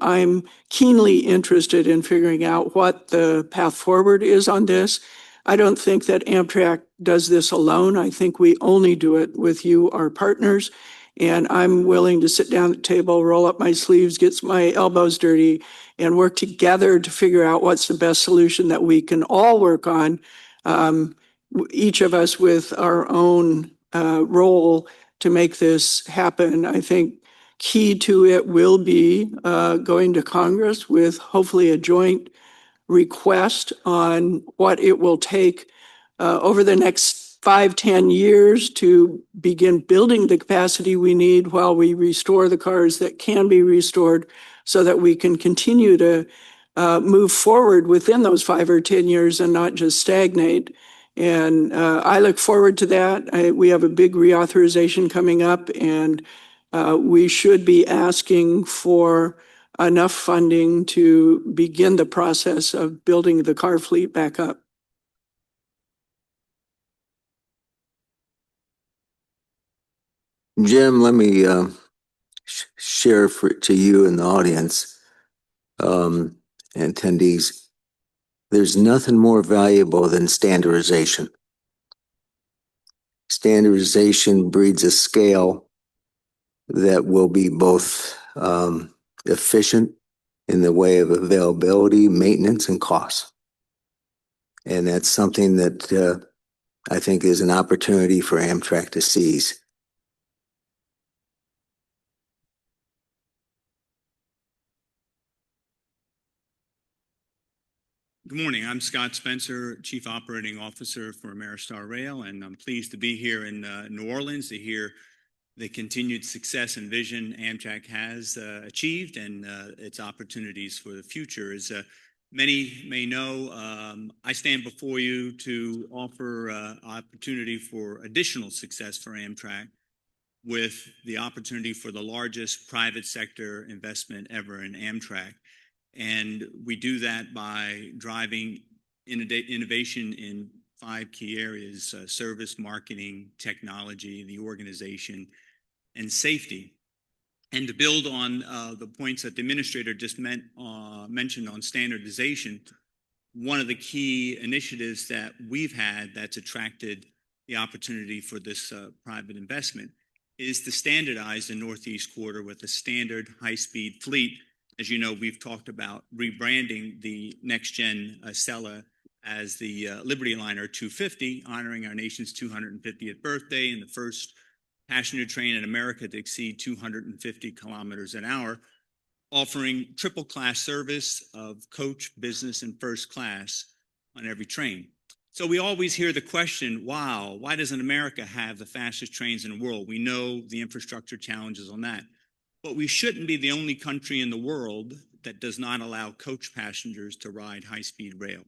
S7: I'm keenly interested in figuring out what the path forward is on this. I don't think that Amtrak does this alone. I think we only do it with you, our partners. And I'm willing to sit down at the table, roll up my sleeves, get my elbows dirty, and work together to figure out what's the best solution that we can all work on. Each of us with our own role to make this happen. I think key to it will be going to Congress with hopefully a joint request on what it will take over the next 5-10 years to begin building the capacity we need while we restore the cars that can be restored, so that we can continue to move forward within those 5 or 10 years and not just stagnate. And I look forward to that. We have a big reauthorization coming up, and we should be asking for enough funding to begin the process of building the car fleet back up.
S6: Jim, let me share to you and the audience and attendees. There's nothing more valuable than standardization. Standardization breeds a scale that will be both efficient in the way of availability, maintenance, and costs. And that's something that I think is an opportunity for Amtrak to seize.
S18: Good morning. I'm Scott Spencer, Chief Operating Officer for Ameristar Rail, and I'm pleased to be here in New Orleans to hear the continued success and vision Amtrak has achieved and its opportunities for the future. As many may know, I stand before you to offer opportunity for additional success for Amtrak with the opportunity for the largest private sector investment ever in Amtrak. And we do that by driving innovation in 5 key areas: service, marketing, technology, the organization, and safety. And to build on the points that the administrator just mentioned on standardization, one of the key initiatives that we've had that's attracted the opportunity for this private investment is to standardize the Northeast Corridor with a standard high-speed fleet. As you know, we've talked about rebranding the next-gen Acela as the Liberty Liner 250, honoring our nation's 250th birthday and the first passenger train in America to exceed 250 kilometers an hour, offering triple class service of coach, business, and first class on every train. So we always hear the question, wow, why doesn't America have the fastest trains in the world? We know the infrastructure challenges on that. But we shouldn't be the only country in the world that does not allow coach passengers to ride high-speed rail.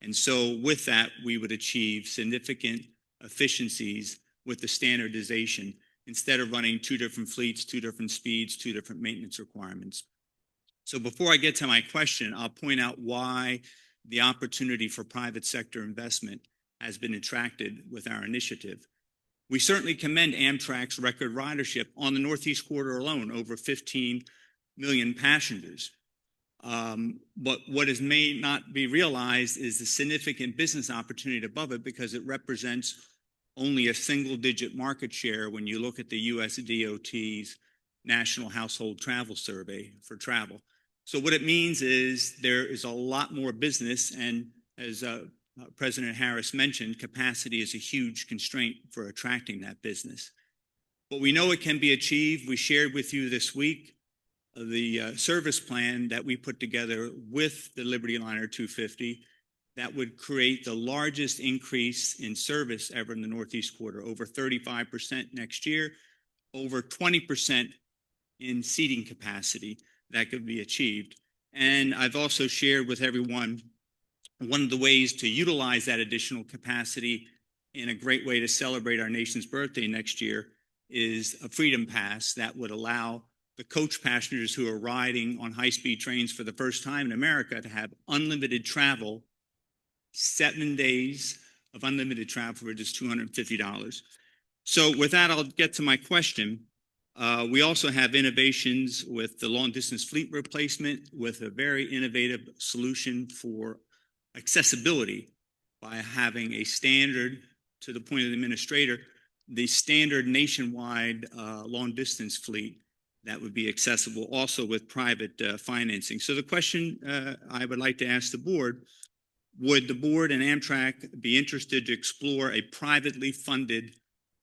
S18: And so with that, we would achieve significant efficiencies with the standardization instead of running two different fleets, two different speeds, two different maintenance requirements. So before I get to my question, I'll point out why the opportunity for private sector investment has been attracted with our initiative. We certainly commend Amtrak's record ridership on the Northeast Corridor alone, over 15 million passengers. But what may not be realized is the significant business opportunity above it, because it represents only a single-digit market share when you look at the US DOT's National Household Travel Survey for travel. So what it means is there is a lot more business, and as President Harris mentioned, capacity is a huge constraint for attracting that business. But we know it can be achieved. We shared with you this week the service plan that we put together with the Liberty Liner 250 that would create the largest increase in service ever in the Northeast Corridor, over 35% next year, over 20% in seating capacity that could be achieved. And I've also shared with everyone one of the ways to utilize that additional capacity in a great way to celebrate our nation's birthday next year is a Freedom Pass that would allow the coach passengers who are riding on high-speed trains for the first time in America to have unlimited travel, 7 days of unlimited travel for just $250. So with that, I'll get to my question. We also have innovations with the long-distance fleet replacement with a very innovative solution for accessibility by having a standard, to the point of the administrator, the standard nationwide long-distance fleet that would be accessible also with private financing. So the question I would like to ask the board, would the board and Amtrak be interested to explore a privately funded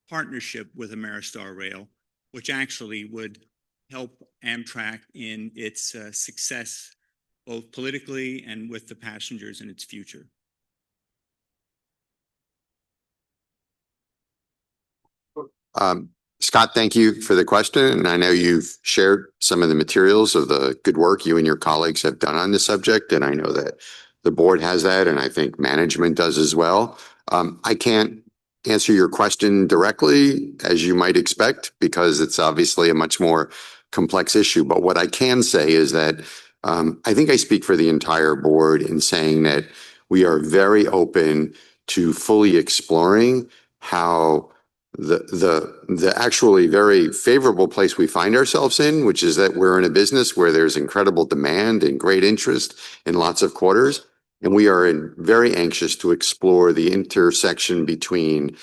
S18: partnership with Ameristar Rail, which actually would help Amtrak in its success, both politically and with the passengers in its future?
S2: Scott, thank you for the question. And I know you've shared some of the materials of the good work you and your colleagues have done on this subject. And I know that the board has that, and I think management does as well. I can't answer your question directly, as you might expect, because it's obviously a much more complex issue. But what I can say is that I think I speak for the entire board in saying that we are very open to fully exploring how the actually very favorable place we find ourselves in, which is that we're in a business where there's incredible demand and great interest in lots of quarters. And we are very anxious to explore the intersection between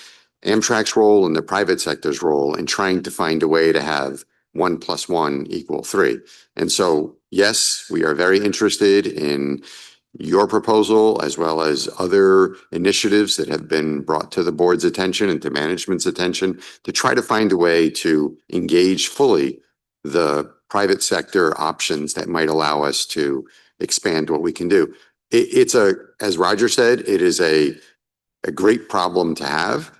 S2: Amtrak's role and the private sector's role in trying to find a way to have 1 + 1 = 3. And so, yes, we are very interested in your proposal as well as other initiatives that have been brought to the board's attention and to management's attention to try to find a way to engage fully the private sector options that might allow us to expand what we can do. It's as Roger said, it is a great problem to have.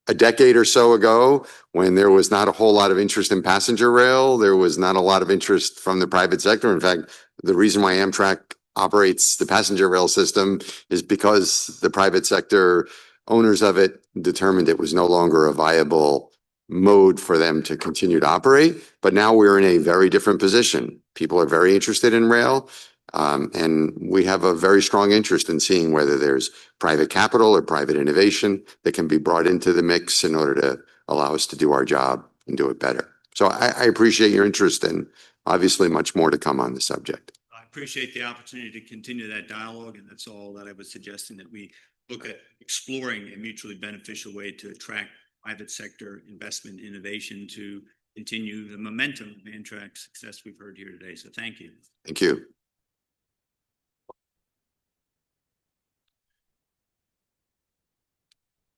S2: A decade or so ago, when there was not a whole lot of interest in passenger rail, there was not a lot of interest from the private sector. In fact, the reason why Amtrak operates the passenger rail system is because the private sector owners of it determined it was no longer a viable mode for them to continue to operate. But now we're in a very different position. People are very interested in rail. And we have a very strong interest in seeing whether there's private capital or private innovation that can be brought into the mix in order to allow us to do our job and do it better. So I appreciate your interest, and obviously much more to come on the subject.
S18: appreciate the opportunity to continue that dialogue, and that's all that I was suggesting, that we look at exploring a mutually beneficial way to attract private sector investment innovation to continue the momentum of Amtrak's success we've heard here today. So thank you.
S2: Thank you.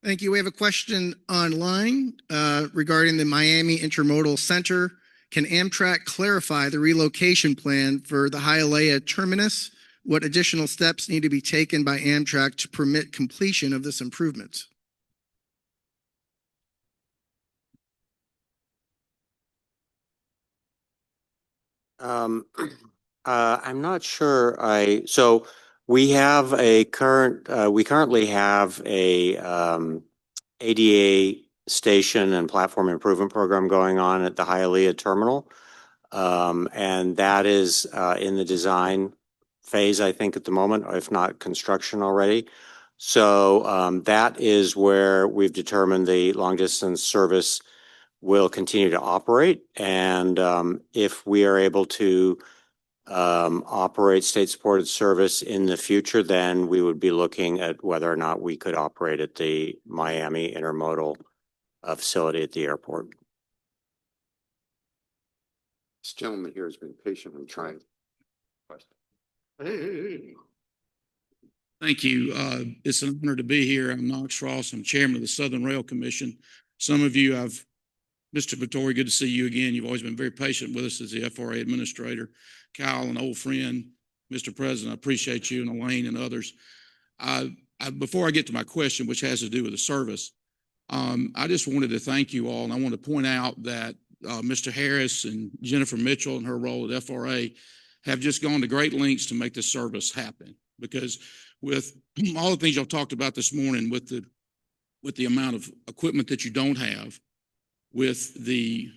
S16: Thank you. We have a question online regarding the Miami Intermodal Center. Can Amtrak clarify the relocation plan for the Hialeah terminus? What additional steps need to be taken by Amtrak to permit completion of this improvement?
S11: I'm not sure. So we have a we currently have a ADA station and platform improvement program going on at the Hialeah terminal. And that is in the design phase, I think, at the moment, if not construction already. So that is where we've determined the long distance service will continue to operate. And if we are able to operate state supported service in the future, then we would be looking at whether or not we could operate at the Miami Intermodal facility at the airport.
S2: This gentleman here has been patiently trying.
S19: Thank you. It's an honor to be here. I'm Knox Ross. I'm chairman of the Southern Rail Commission. Some of you Mr. Vittori, good to see you again. You've always been very patient with us as the FRA administrator. Kyle, an old friend, Mr. President, I appreciate you, and Elaine and others. Before I get to my question, which has to do with the service, I just wanted to thank you all, and I want to point out that Mr. Harris and Jennifer Mitchell in her role at FRA have just gone to great lengths to make this service happen. Because with all the things y'all talked about this morning, with the amount of equipment that you don't have, with the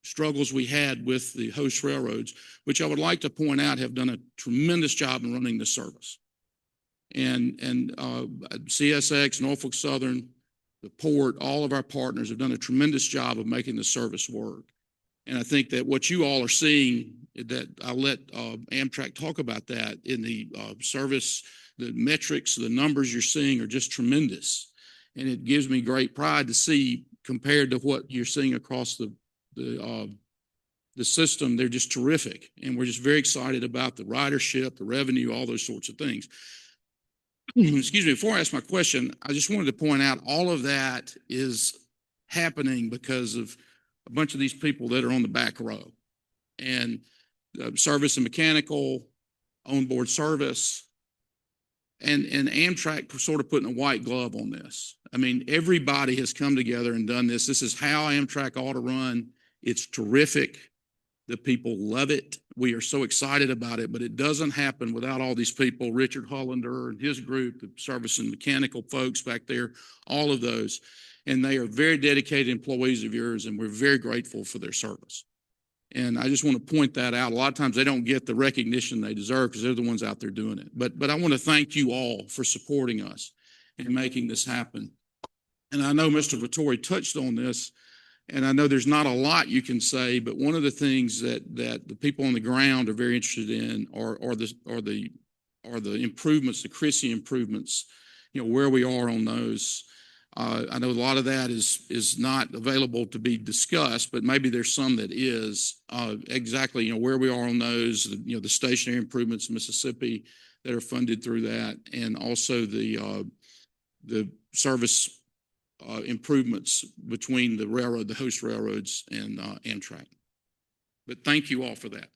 S19: struggles we had with the host railroads, which I would like to point out have done a tremendous job in running the service. And CSX, Norfolk Southern, the port, all of our partners have done a tremendous job of making the service work. And I think that what you all are seeing, that I'll let Amtrak talk about that in the service, the metrics, the numbers you're seeing are just tremendous. And it gives me great pride to see, compared to what you're seeing across the system, they're just terrific. And we're just very excited about the ridership, the revenue, all those sorts of things. Excuse me, before I ask my question, I just wanted to point out all of that is happening because of a bunch of these people that are on the back row. And service and mechanical, onboard service, and Amtrak sort of putting a white glove on this. I mean, everybody has come together and done this. This is how Amtrak ought to run. It's terrific. The people love it. We are so excited about it, but it doesn't happen without all these people, Richard Hollander and his group, the service and mechanical folks back there, all of those. And they are very dedicated employees of yours, and we're very grateful for their service. And I just want to point that out. A lot of times they don't get the recognition they deserve because they're the ones out there doing it. But I want to thank you all for supporting us and making this happen. And I know Mr. Vittori touched on this, and I know there's not a lot you can say, but one of the things that the people on the ground are very interested in are the improvements, the Chrissy improvements, you know, where we are on those. I know a lot of that is not available to be discussed, but maybe there's some that is exactly, you know, where we are on those, you know, the stationary improvements in Mississippi that are funded through that, and also the service improvements between the railroad, the host railroads, and Amtrak. But thank you all for that.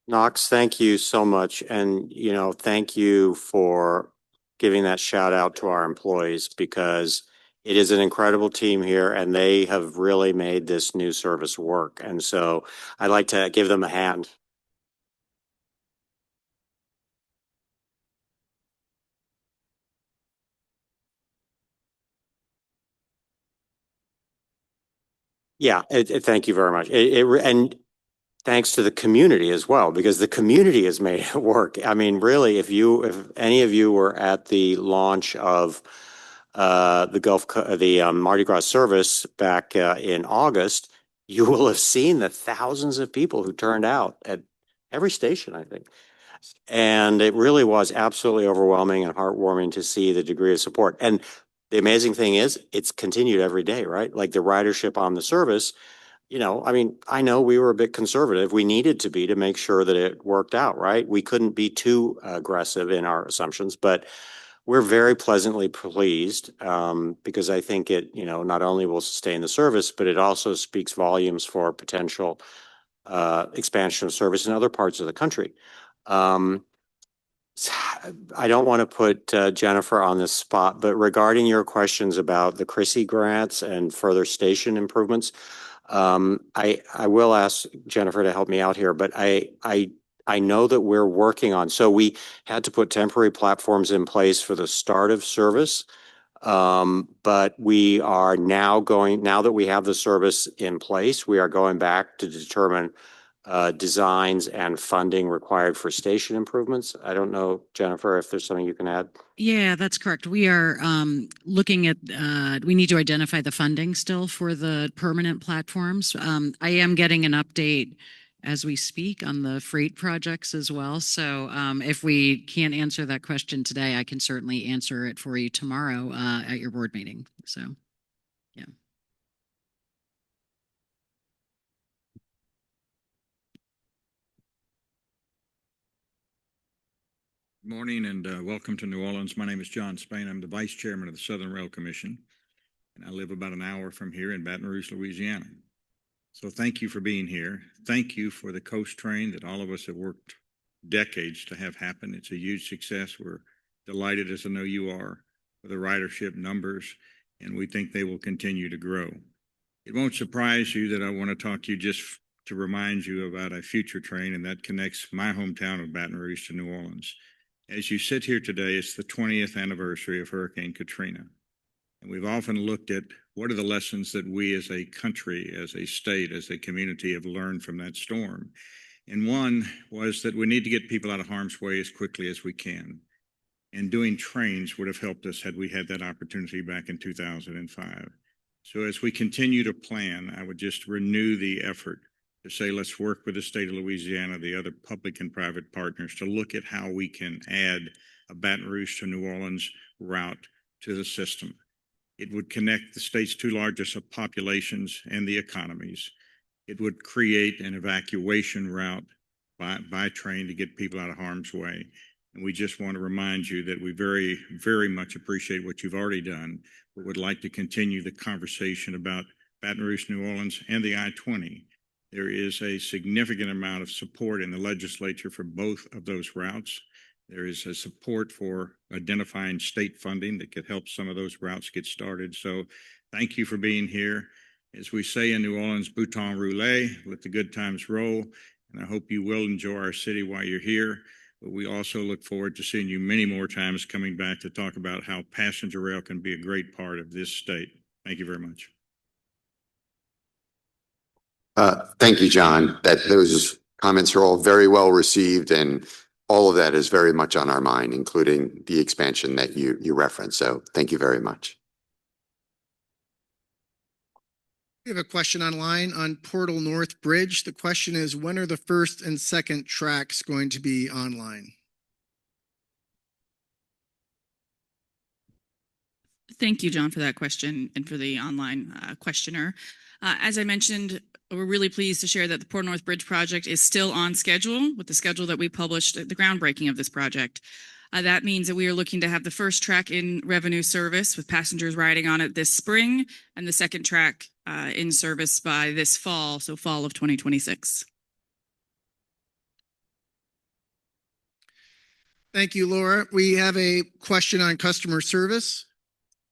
S11: Knox, thank you so much. And, you know, thank you for giving that shout out to our employees, because it is an incredible team here and they have really made this new service work. And so I'd like to give them a hand. Yeah, thank you very much. And thanks to the community as well, because the community has made it work. I mean, really, if any of you were at the launch of the Mardi Gras service back in August, you will have seen the thousands of people who turned out at every station, I think. And it really was absolutely overwhelming and heartwarming to see the degree of support. And the amazing thing is it's continued every day, right? Like the ridership on the service, you know, I mean, I know we were a bit conservative. We needed to be to make sure that it worked out, right? We couldn't be too aggressive in our assumptions, but we're very pleasantly pleased because I think it, you know, not only will sustain the service, but it also speaks volumes for potential expansion of service in other parts of the country. I don't want to put Jennifer on the spot, but regarding your questions about the Chrissy grants and further station improvements, I will ask Jennifer to help me out here, but I know that we're working on, so we had to put temporary platforms in place for the start of service. But we are now now that we have the service in place, we are going back to determine designs and funding required for station improvements. I don't know, Jennifer, if there's something you can add.
S20: Yeah, that's correct. We are looking at, we need to identify the funding still for the permanent platforms. I am getting an update as we speak on the freight projects as well. So if we can't answer that question today, I can certainly answer it for you tomorrow at your board meeting. So, yeah.
S21: Morning and welcome to New Orleans. My name is John Spain. I'm the Vice Chairman of the Southern Rail Commission, and I live about an hour from here in Baton Rouge, Louisiana. So thank you for being here. Thank you for the coast train that all of us have worked decades to have happen. It's a huge success. We're delighted, as I know you are, with the ridership numbers, and we think they will continue to grow. It won't surprise you that I want to talk to you just to remind you about a future train, and that connects my hometown of Baton Rouge to New Orleans. As you sit here today, it's the 20th anniversary of Hurricane Katrina. And we've often looked at what are the lessons that we as a country, as a state, as a community have learned from that storm. And one was that we need to get people out of harm's way as quickly as we can. And doing trains would have helped us had we had that opportunity back in 2005. So as we continue to plan, I would just renew the effort to say, let's work with the state of Louisiana, the other public and private partners, to look at how we can add a Baton Rouge to New Orleans route to the system. It would connect the state's two largest populations and the economies. It would create an evacuation route by train to get people out of harm's way. And we just want to remind you that we very, very much appreciate what you've already done, but would like to continue the conversation about Baton Rouge, New Orleans, and the I-20. There is a significant amount of support in the legislature for both of those routes. There is a support for identifying state funding that could help some of those routes get started. So thank you for being here. As we say in New Orleans, bouton roulé, let the good times roll. And I hope you will enjoy our city while you're here. But we also look forward to seeing you many more times coming back to talk about how passenger rail can be a great part of this state. Thank you very much.
S2: Thank you, John. Those comments are all very well received, and all of that is very much on our mind, including the expansion that you referenced. So thank you very much.
S16: We have a question online on Portal North Bridge. The question is, when are the first and second tracks going to be online?
S15: Thank you, John, for that question and for the online questioner. As I mentioned, we're really pleased to share that the Portal North Bridge project is still on schedule with the schedule that we published at the groundbreaking of this project. That means that we are looking to have the first track in revenue service with passengers riding on it this spring, and the second track in service by this fall, so fall of 2026.
S16: Thank you, Laura. We have a question on customer service.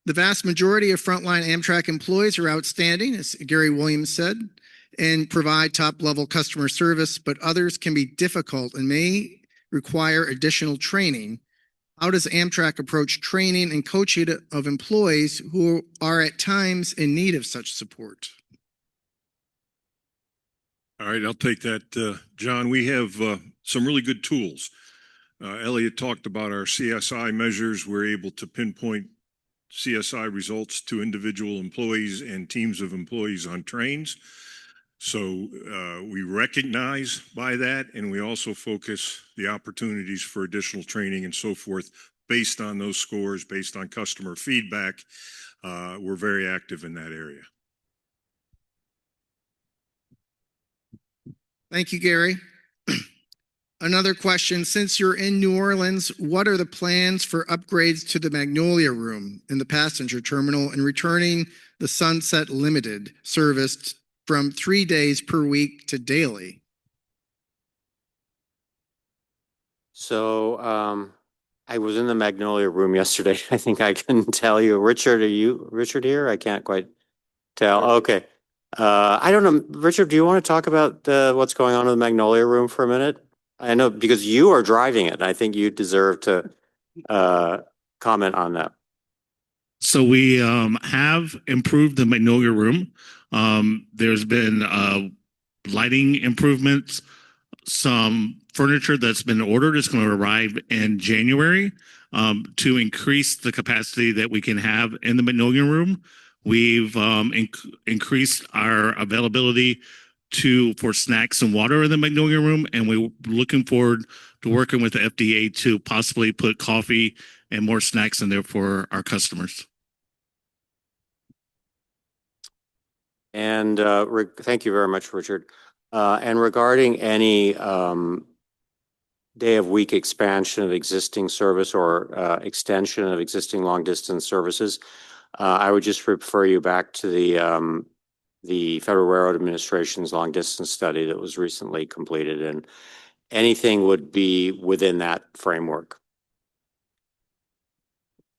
S16: The vast majority of frontline Amtrak employees are outstanding, as Gary Williams said, and provide top-level customer service, but others can be difficult and may require additional training. How does Amtrak approach training and coaching of employees who are at times in need of such support?
S14: All right, I'll take that, John. We have some really good tools. Elliot talked about our CSI measures. We're able to pinpoint CSI results to individual employees and teams of employees on trains. So we recognize by that, and we also focus the opportunities for additional training and so forth based on those scores, based on customer feedback. We're very active in that area.
S16: Thank you, Gary. Another question, since you're in New Orleans, what are the plans for upgrades to the Magnolia Room in the passenger terminal and returning the Sunset Limited service from 3 days per week to daily?
S11: So I was in the Magnolia Room yesterday. I think I can tell you. Richard, are you Richard here? I can't quite tell. Okay. I don't know. Richard, do you want to talk about what's going on in the Magnolia Room for a minute? I know because you are driving it, and I think you deserve to comment on that.
S1: So we have improved the Magnolia Room. There's been lighting improvements, some furniture that's been ordered is going to arrive in January to increase the capacity that we can have in the Magnolia Room. We've increased our availability for snacks and water in the Magnolia Room, and we're looking forward to working with the FDA to possibly put coffee and more snacks in there for our customers.
S11: And thank you very much, Richard. And regarding any day of week expansion of existing service or extension of existing long distance services, I would just refer you back to the Federal Railroad Administration's long distance study that was recently completed, and anything would be within that framework.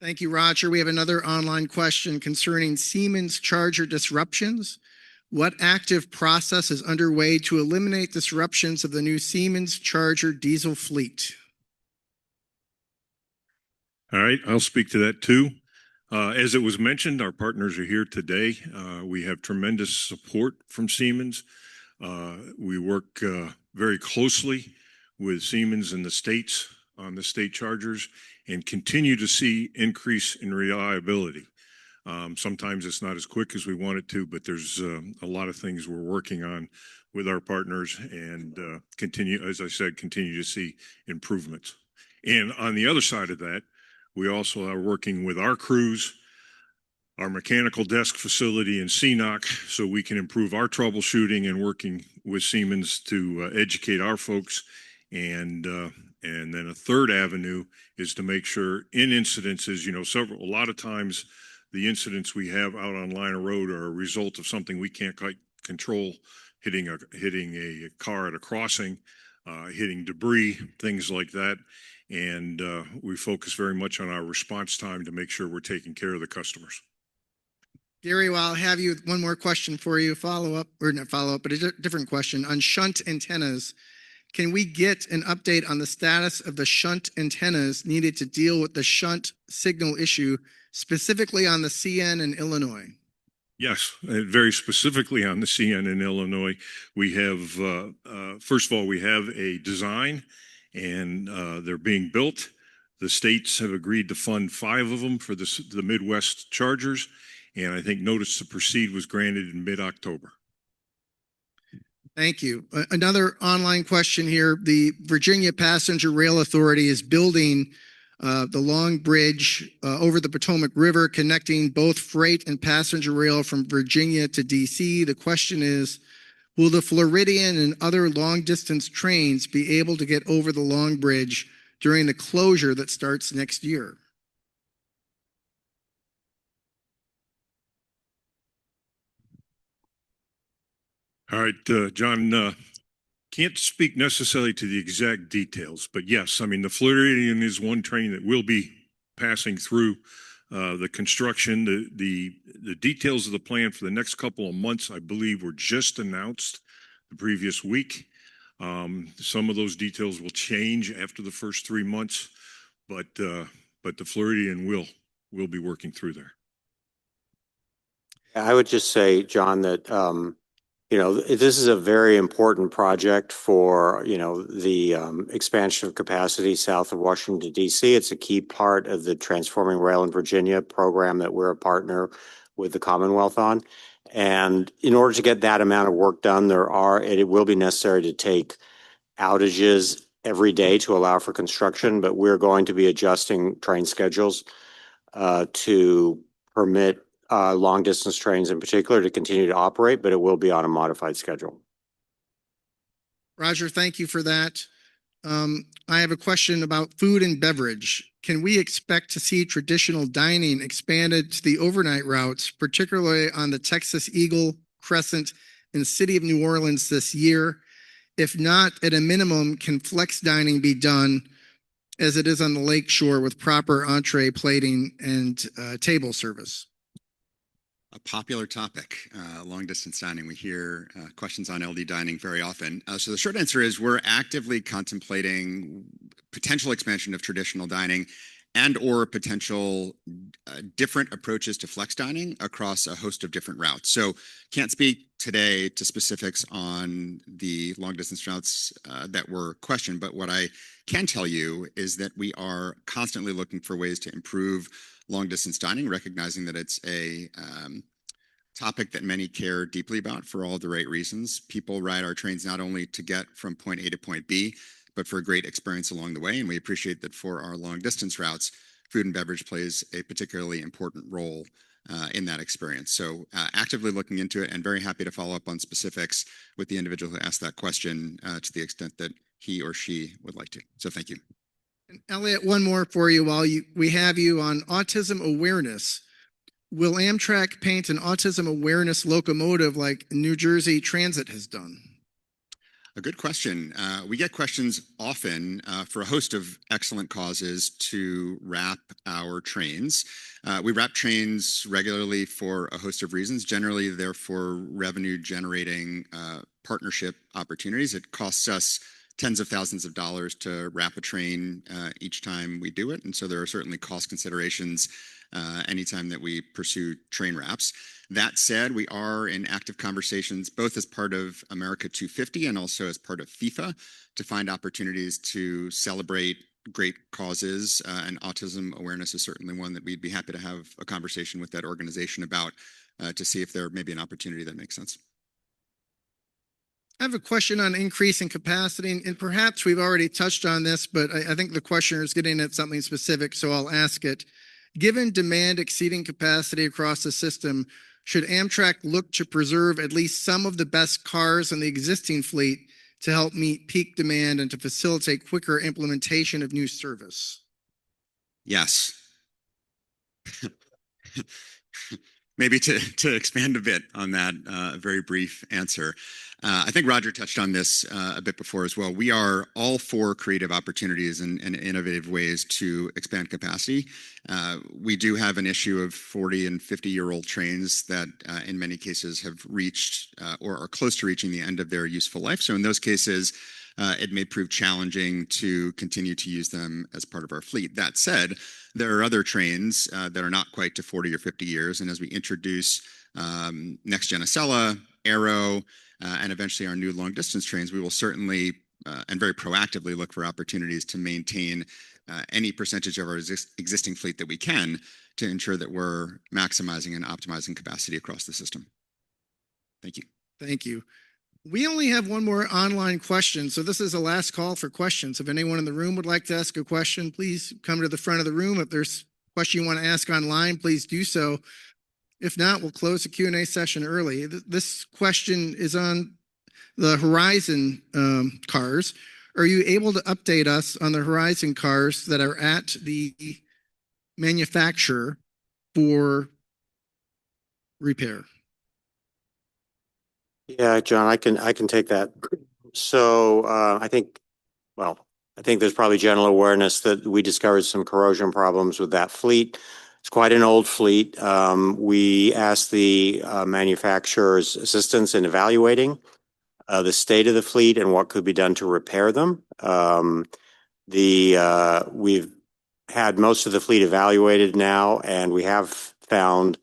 S16: Thank you, Roger. We have another online question concerning Siemens charger disruptions. What active process is underway to eliminate disruptions of the new Siemens charger diesel fleet?
S14: All right, I'll speak to that too. As it was mentioned, our partners are here today. We have tremendous support from Siemens. We work very closely with Siemens in the states on the state chargers and continue to see increase in reliability. Sometimes it's not as quick as we want it to, but there's a lot of things we're working on with our partners and continue, as I said, continue to see improvements. And on the other side of that, we also are working with our crews, our mechanical desk facility in CNOC, so we can improve our troubleshooting and working with Siemens to educate our folks. And then a third avenue is to make sure in incidences, a lot of times the incidents we have out on line of road are a result of something we can't quite control, hitting a car at a crossing, hitting debris, things like that. And we focus very much on our response time to make sure we're taking care of the customers.
S16: Gary, well, I'll have you one more question for you, follow-up, or not follow-up, but a different question on shunt antennas. Can we get an update on the status of the shunt antennas needed to deal with the shunt signal issue, specifically on the CN in Illinois?
S14: Yes, very specifically on the CN in Illinois. We have, first of all, we have a design and they're being built. The states have agreed to fund 5 of them for the Midwest chargers. And I think notice to proceed was granted in mid-October.
S16: Thank you. Another online question here. The Virginia Passenger Rail Authority is building the long bridge over the Potomac River, connecting both freight and passenger rail from Virginia to DC. The question is, will the Floridian and other long distance trains be able to get over the long bridge during the closure that starts next year?
S14: All right, John, can't speak necessarily to the exact details, but yes, I mean, the Floridian is one train that will be passing through the construction. The details of the plan for the next couple of months, I believe, were just announced the previous week. Some of those details will change after the first 3 months, but the Floridian will be working through there.
S11: I would just say, John, that this is a very important project for the expansion of capacity south of Washington, D.C. It's a key part of the Transforming Rail in Virginia program that we're a partner with the Commonwealth on. And in order to get that amount of work done, it will be necessary to take outages every day to allow for construction, but we're going to be adjusting train schedules to permit long distance trains in particular to continue to operate, but it will be on a modified schedule.
S16: Roger, thank you for that. I have a question about food and beverage. Can we expect to see traditional dining expanded to the overnight routes, particularly on the Texas Eagle, Crescent, and City of New Orleans this year? If not, at a minimum, can flex dining be done as it is on the lake shore with proper entree plating and table service?
S13: A popular topic, long distance dining. We hear questions on LD dining very often. So the short answer is we're actively contemplating potential expansion of traditional dining and or potential different approaches to flex dining across a host of different routes. So can't speak today to specifics on the long distance routes that were questioned, but what I can tell you is that we are constantly looking for ways to improve long distance dining, recognizing that it's a topic that many care deeply about for all the right reasons. People ride our trains not only to get from point A to point B, but for a great experience along the way. And we appreciate that for our long distance routes, food and beverage plays a particularly important role in that experience. So actively looking into it and very happy to follow up on specifics with the individual who asked that question to the extent that he or she would like to. So thank you.
S16: And Elliot, one more for you while we have you on autism awareness. Will Amtrak paint an autism awareness locomotive like New Jersey Transit has done?
S13: A good question. We get questions often for a host of excellent causes to wrap our trains. We wrap trains regularly for a host of reasons. Generally, they're for revenue generating partnership opportunities. It costs us tens of thousands of dollars to wrap a train each time we do it. And so there are certainly cost considerations anytime that we pursue train wraps. That said, we are in active conversations, both as part of America 250 and also as part of FIFA, to find opportunities to celebrate great causes. And autism awareness is certainly one that we'd be happy to have a conversation with that organization about to see if there may be an opportunity that makes sense.
S16: I have a question on increasing capacity, and perhaps we've already touched on this, but I think the questioner is getting at something specific, so I'll ask it. Given demand exceeding capacity across the system, should Amtrak look to preserve at least some of the best cars in the existing fleet to help meet peak demand and to facilitate quicker implementation of new service?
S13: Yes. Maybe to expand a bit on that very brief answer. I think Roger touched on this a bit before as well. We are all for creative opportunities and innovative ways to expand capacity. We do have an issue of 40 and 50-year-old trains that in many cases have reached or are close to reaching the end of their useful life. So in those cases, it may prove challenging to continue to use them as part of our fleet. That said, there are other trains that are not quite to 40 or 50 years. And as we introduce Next Gen Acela, Aero, and eventually our new long distance trains, we will certainly and very proactively look for opportunities to maintain any percentage of our existing fleet that we can to ensure that we're maximizing and optimizing capacity across the system. Thank you.
S16: Thank you. We only have one more online question, so this is the last call for questions. If anyone in the room would like to ask a question, please come to the front of the room. If there's a question you want to ask online, please do so. If not, we'll close the Q&A session early. This question is on the Horizon cars. Are you able to update us on the Horizon cars that are at the manufacturer for repair?
S11: Yeah, John, I can take that. So I think there's probably general awareness that we discovered some corrosion problems with that fleet. It's quite an old fleet. We asked the manufacturer's assistance in evaluating the state of the fleet and what could be done to repair them. We've had most of the fleet evaluated now, and we have found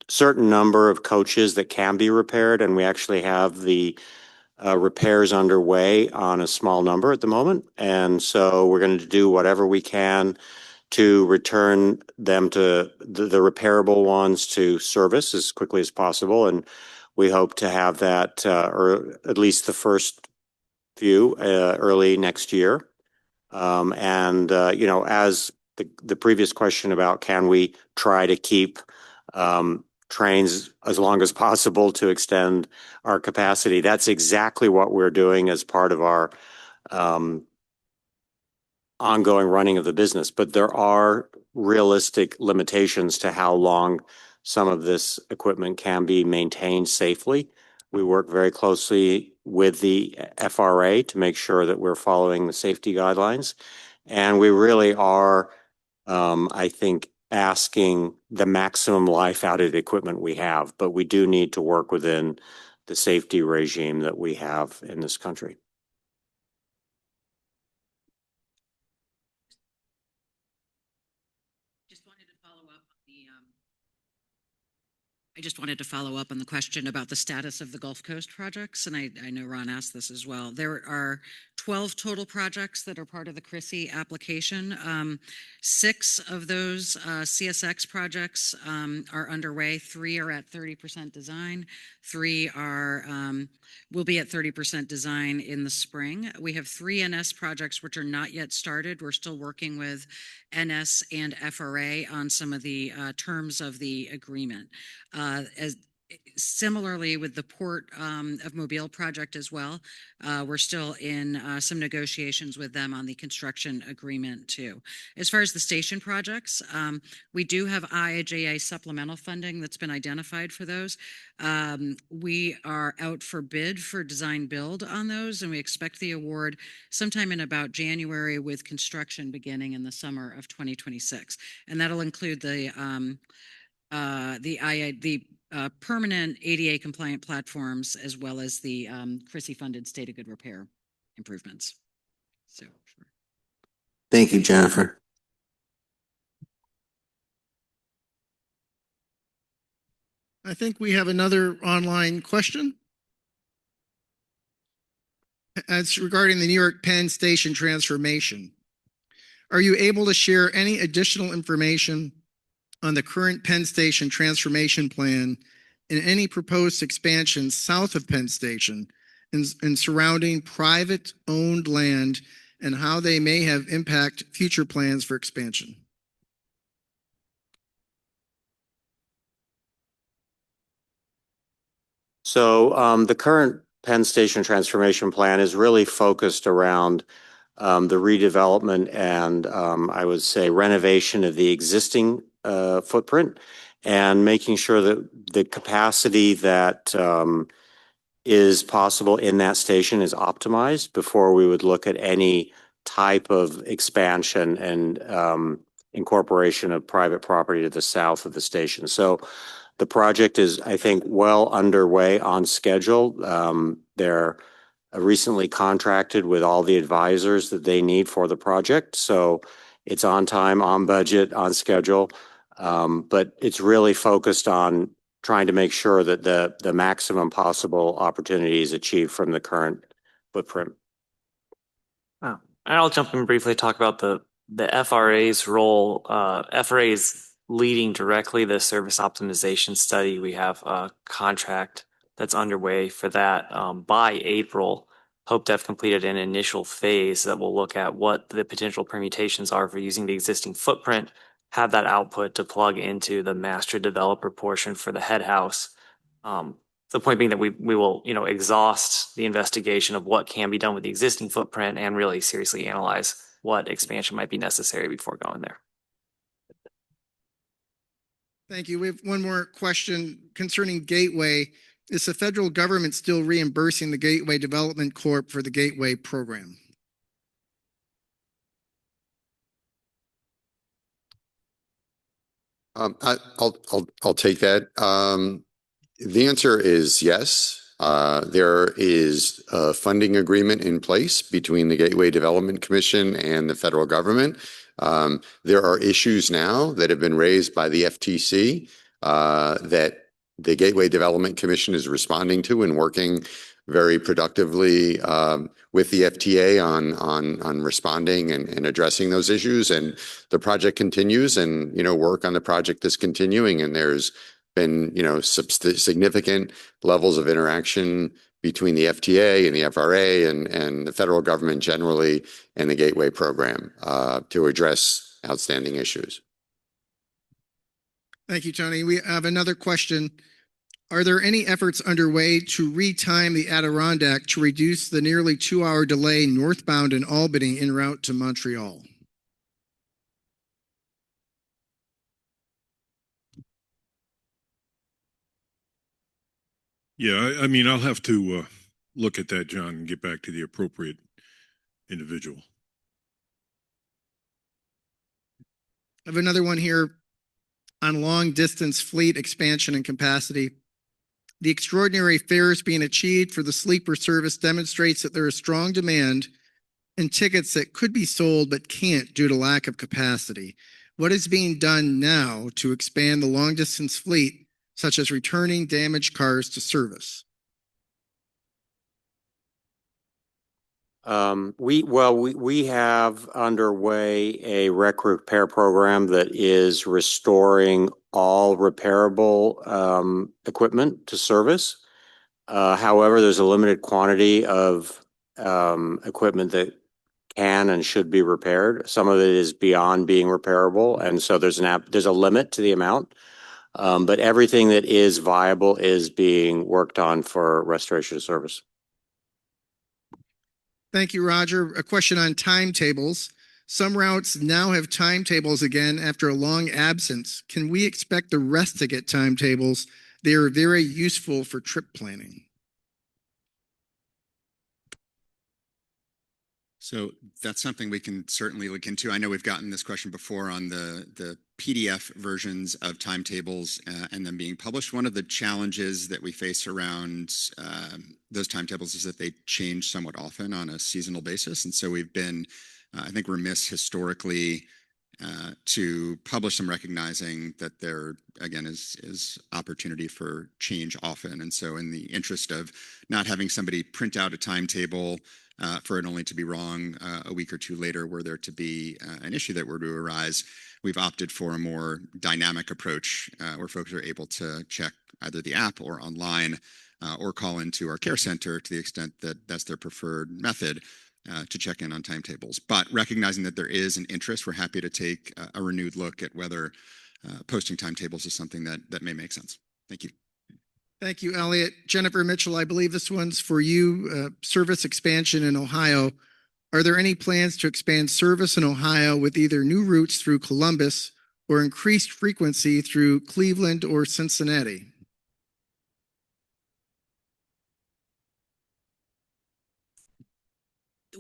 S11: certain number of coaches that can be repaired, and we actually have the repairs underway on a small number at the moment. And so we're going to do whatever we can to return them to the repairable ones to service as quickly as possible. And we hope to have that, or at least the first few, early next year. As the previous question about can we try to keep trains as long as possible to extend our capacity, that's exactly what we're doing as part of our ongoing running of the business. But there are realistic limitations to how long some of this equipment can be maintained safely. We work very closely with the FRA to make sure that we're following the safety guidelines. And we really are, I think, asking the maximum life out of the equipment we have, but we do need to work within the safety regime that we have in this country.
S20: I just wanted to follow up on the question about the status of the Gulf Coast projects, and I know Ron asked this as well. There are 12 total projects that are part of the CRISI application. 6 of those CSX projects are underway. 3 are at 30% design. 3 will be at 30% design in the spring. We have 3 NS projects which are not yet started. We're still working with NS and FRA on some of the terms of the agreement. Similarly with the Port of Mobile project as well, we're still in some negotiations with them on the construction agreement too. As far as the station projects, we do have IIJA supplemental funding that's been identified for those. We are out for bid for design build on those, and we expect the award sometime in about January, with construction beginning in the summer of 2026. And that'll include the permanent ADA compliant platforms, as well as the CRISI funded state of good repair improvements. So, sure.
S6: Thank you, Jennifer.
S16: I think we have another online question. It's regarding the New York Penn Station transformation. Are you able to share any additional information on the current Penn Station transformation plan and any proposed expansion south of Penn Station and surrounding private-owned land, and how they may have impact future plans for expansion?
S11: So the current Penn Station transformation plan is really focused around the redevelopment and I would say renovation of the existing footprint, and making sure that the capacity that is possible in that station is optimized before we would look at any type of expansion and incorporation of private property to the south of the station. So the project is, I think, well underway, on schedule. They're recently contracted with all the advisors that they need for the project. So it's on time, on budget, on schedule. But it's really focused on trying to make sure that the maximum possible opportunity is achieved from the current footprint.
S9: Oh, I'll jump in briefly to talk about the FRA's role. FRA is leading directly the service optimization study. We have a contract that's underway for that. By April, hope to have completed an initial phase that will look at what the potential permutations are for using the existing footprint, have that output to plug into the master developer portion for the head house. The point being that we will, exhaust the investigation of what can be done with the existing footprint and really seriously analyze what expansion might be necessary before going there.
S16: Thank you. We have one more question concerning Gateway. Is the federal government still reimbursing the Gateway Development Corp for the Gateway program?
S2: I'll take that. The answer is yes. There is a funding agreement in place between the Gateway Development Commission and the federal government. There are issues now that have been raised by the FTC that the Gateway Development Commission is responding to and working very productively with the FTA on responding and addressing those issues. And the project continues, and work on the project is continuing. And there's been significant levels of interaction between the FTA and the FRA and the federal government generally and the Gateway program to address outstanding issues.
S16: Thank you, Tony. We have another question. Are there any efforts underway to retime the Adirondack to reduce the nearly 2-hour delay northbound in Albany en route to Montreal?
S14: Yeah, I mean, I'll have to look at that, John, and get back to the appropriate individual.
S16: I have another one here on long distance fleet expansion and capacity. The extraordinary fares being achieved for the sleeper service demonstrates that there is strong demand and tickets that could be sold but can't due to lack of capacity. What is being done now to expand the long distance fleet, such as returning damaged cars to service?
S11: We have underway a wreck repair program that is restoring all repairable equipment to service. However, there's a limited quantity of equipment that can and should be repaired. Some of it is beyond being repairable, and so there's a limit to the amount. But everything that is viable is being worked on for restoration service.
S16: Thank you, Roger. A question on timetables. Some routes now have timetables again after a long absence. Can we expect the rest to get timetables? They are very useful for trip planning.
S13: So that's something we can certainly look into. I know we've gotten this question before on the PDF versions of timetables and them being published. One of the challenges that we face around those timetables is that they change somewhat often on a seasonal basis. And so we've been, I think, remiss historically to publish them, recognizing that there, again, is opportunity for change often. And so in the interest of not having somebody print out a timetable for it only to be wrong a week or two later, were there to be an issue that were to arise, we've opted for a more dynamic approach where folks are able to check either the app or online or call into our care center to the extent that that's their preferred method to check in on timetables. But recognizing that there is an interest, we're happy to take a renewed look at whether posting timetables is something that may make sense. Thank you.
S16: Thank you, Elliot. Jennifer Mitchell, I believe this one's for you. Service expansion in Ohio. Are there any plans to expand service in Ohio with either new routes through Columbus or increased frequency through Cleveland or Cincinnati?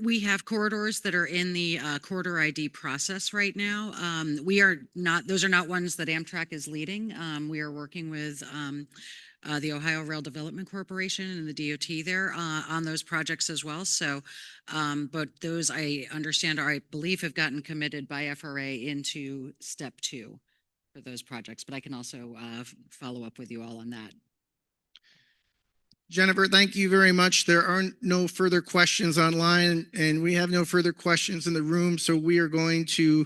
S20: We have corridors that are in the corridor ID process right now. Those are not ones that Amtrak is leading. We are working with the Ohio Rail Development Corporation and the DOT there on those projects as well. So, but those I understand I believe have gotten committed by FRA into step 2 for those projects, but I can also follow up with you all on that.
S16: Jennifer, thank you very much. There are no further questions online, and we have no further questions in the room, so we are going to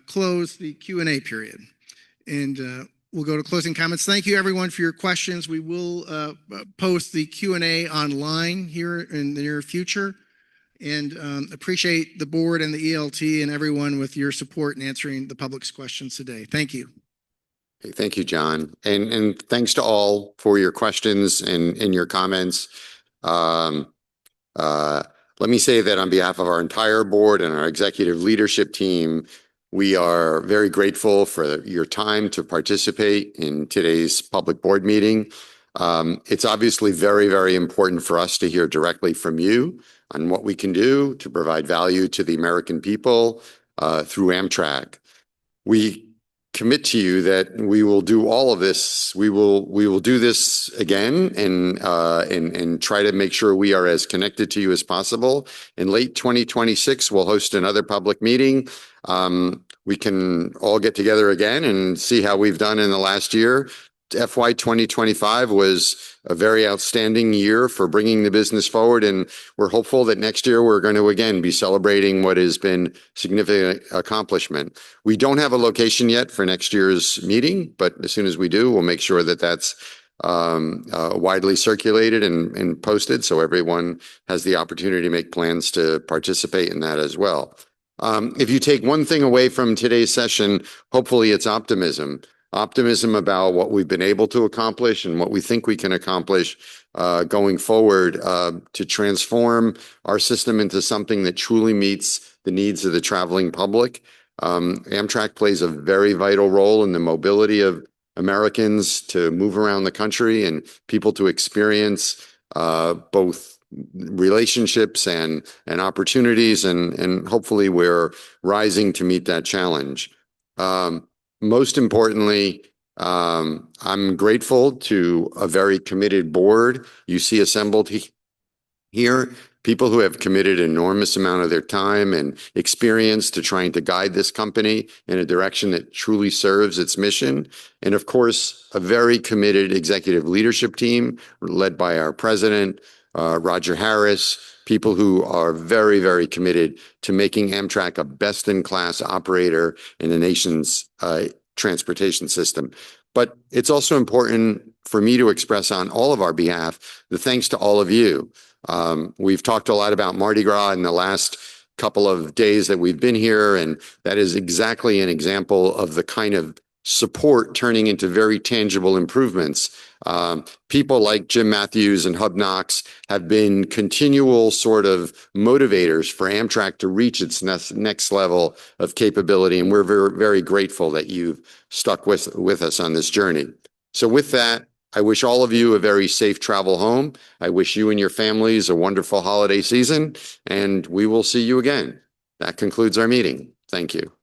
S16: close the Q&A period. And we'll go to closing comments. Thank you, everyone, for your questions. We will post the Q&A online here in the near future, and appreciate the board and the ELT and everyone with your support in answering the public's questions today. Thank you.
S2: Thank you, John. And thanks to all for your questions and your comments. Let me say that on behalf of our entire board and our executive leadership team, we are very grateful for your time to participate in today's public board meeting. It's obviously very, very important for us to hear directly from you on what we can do to provide value to the American people through Amtrak. We commit to you that we will do all of this. We will do this again and try to make sure we are as connected to you as possible. In late 2026, we'll host another public meeting. We can all get together again and see how we've done in the last year. FY 2025 was a very outstanding year for bringing the business forward, and we're hopeful that next year we're going to again be celebrating what has been significant accomplishment. We don't have a location yet for next year's meeting, but as soon as we do, we'll make sure that that's widely circulated and posted so everyone has the opportunity to make plans to participate in that as well. If you take one thing away from today's session, hopefully it's optimism. Optimism about what we've been able to accomplish and what we think we can accomplish going forward to transform our system into something that truly meets the needs of the traveling public. Amtrak plays a very vital role in the mobility of Americans to move around the country and people to experience both relationships and opportunities, and hopefully we're rising to meet that challenge. Most importantly, I'm grateful to a very committed board you see assembled here, people who have committed an enormous amount of their time and experience to trying to guide this company in a direction that truly serves its mission. And of course, a very committed executive leadership team led by our president, Roger Harris, people who are very, very committed to making Amtrak a best-in-class operator in the nation's transportation system. But it's also important for me to express on all of our behalf the thanks to all of you. We've talked a lot about Mardi Gras in the last couple of days that we've been here, and that is exactly an example of the kind of support turning into very tangible improvements. People like Jim Matthews and Hub Knox have been continual sort of motivators for Amtrak to reach its next level of capability, and we're very, very grateful that you've stuck with us on this journey. So with that, I wish all of you a very safe travel home. I wish you and your families a wonderful holiday season, and we will see you again. That concludes our meeting. Thank you.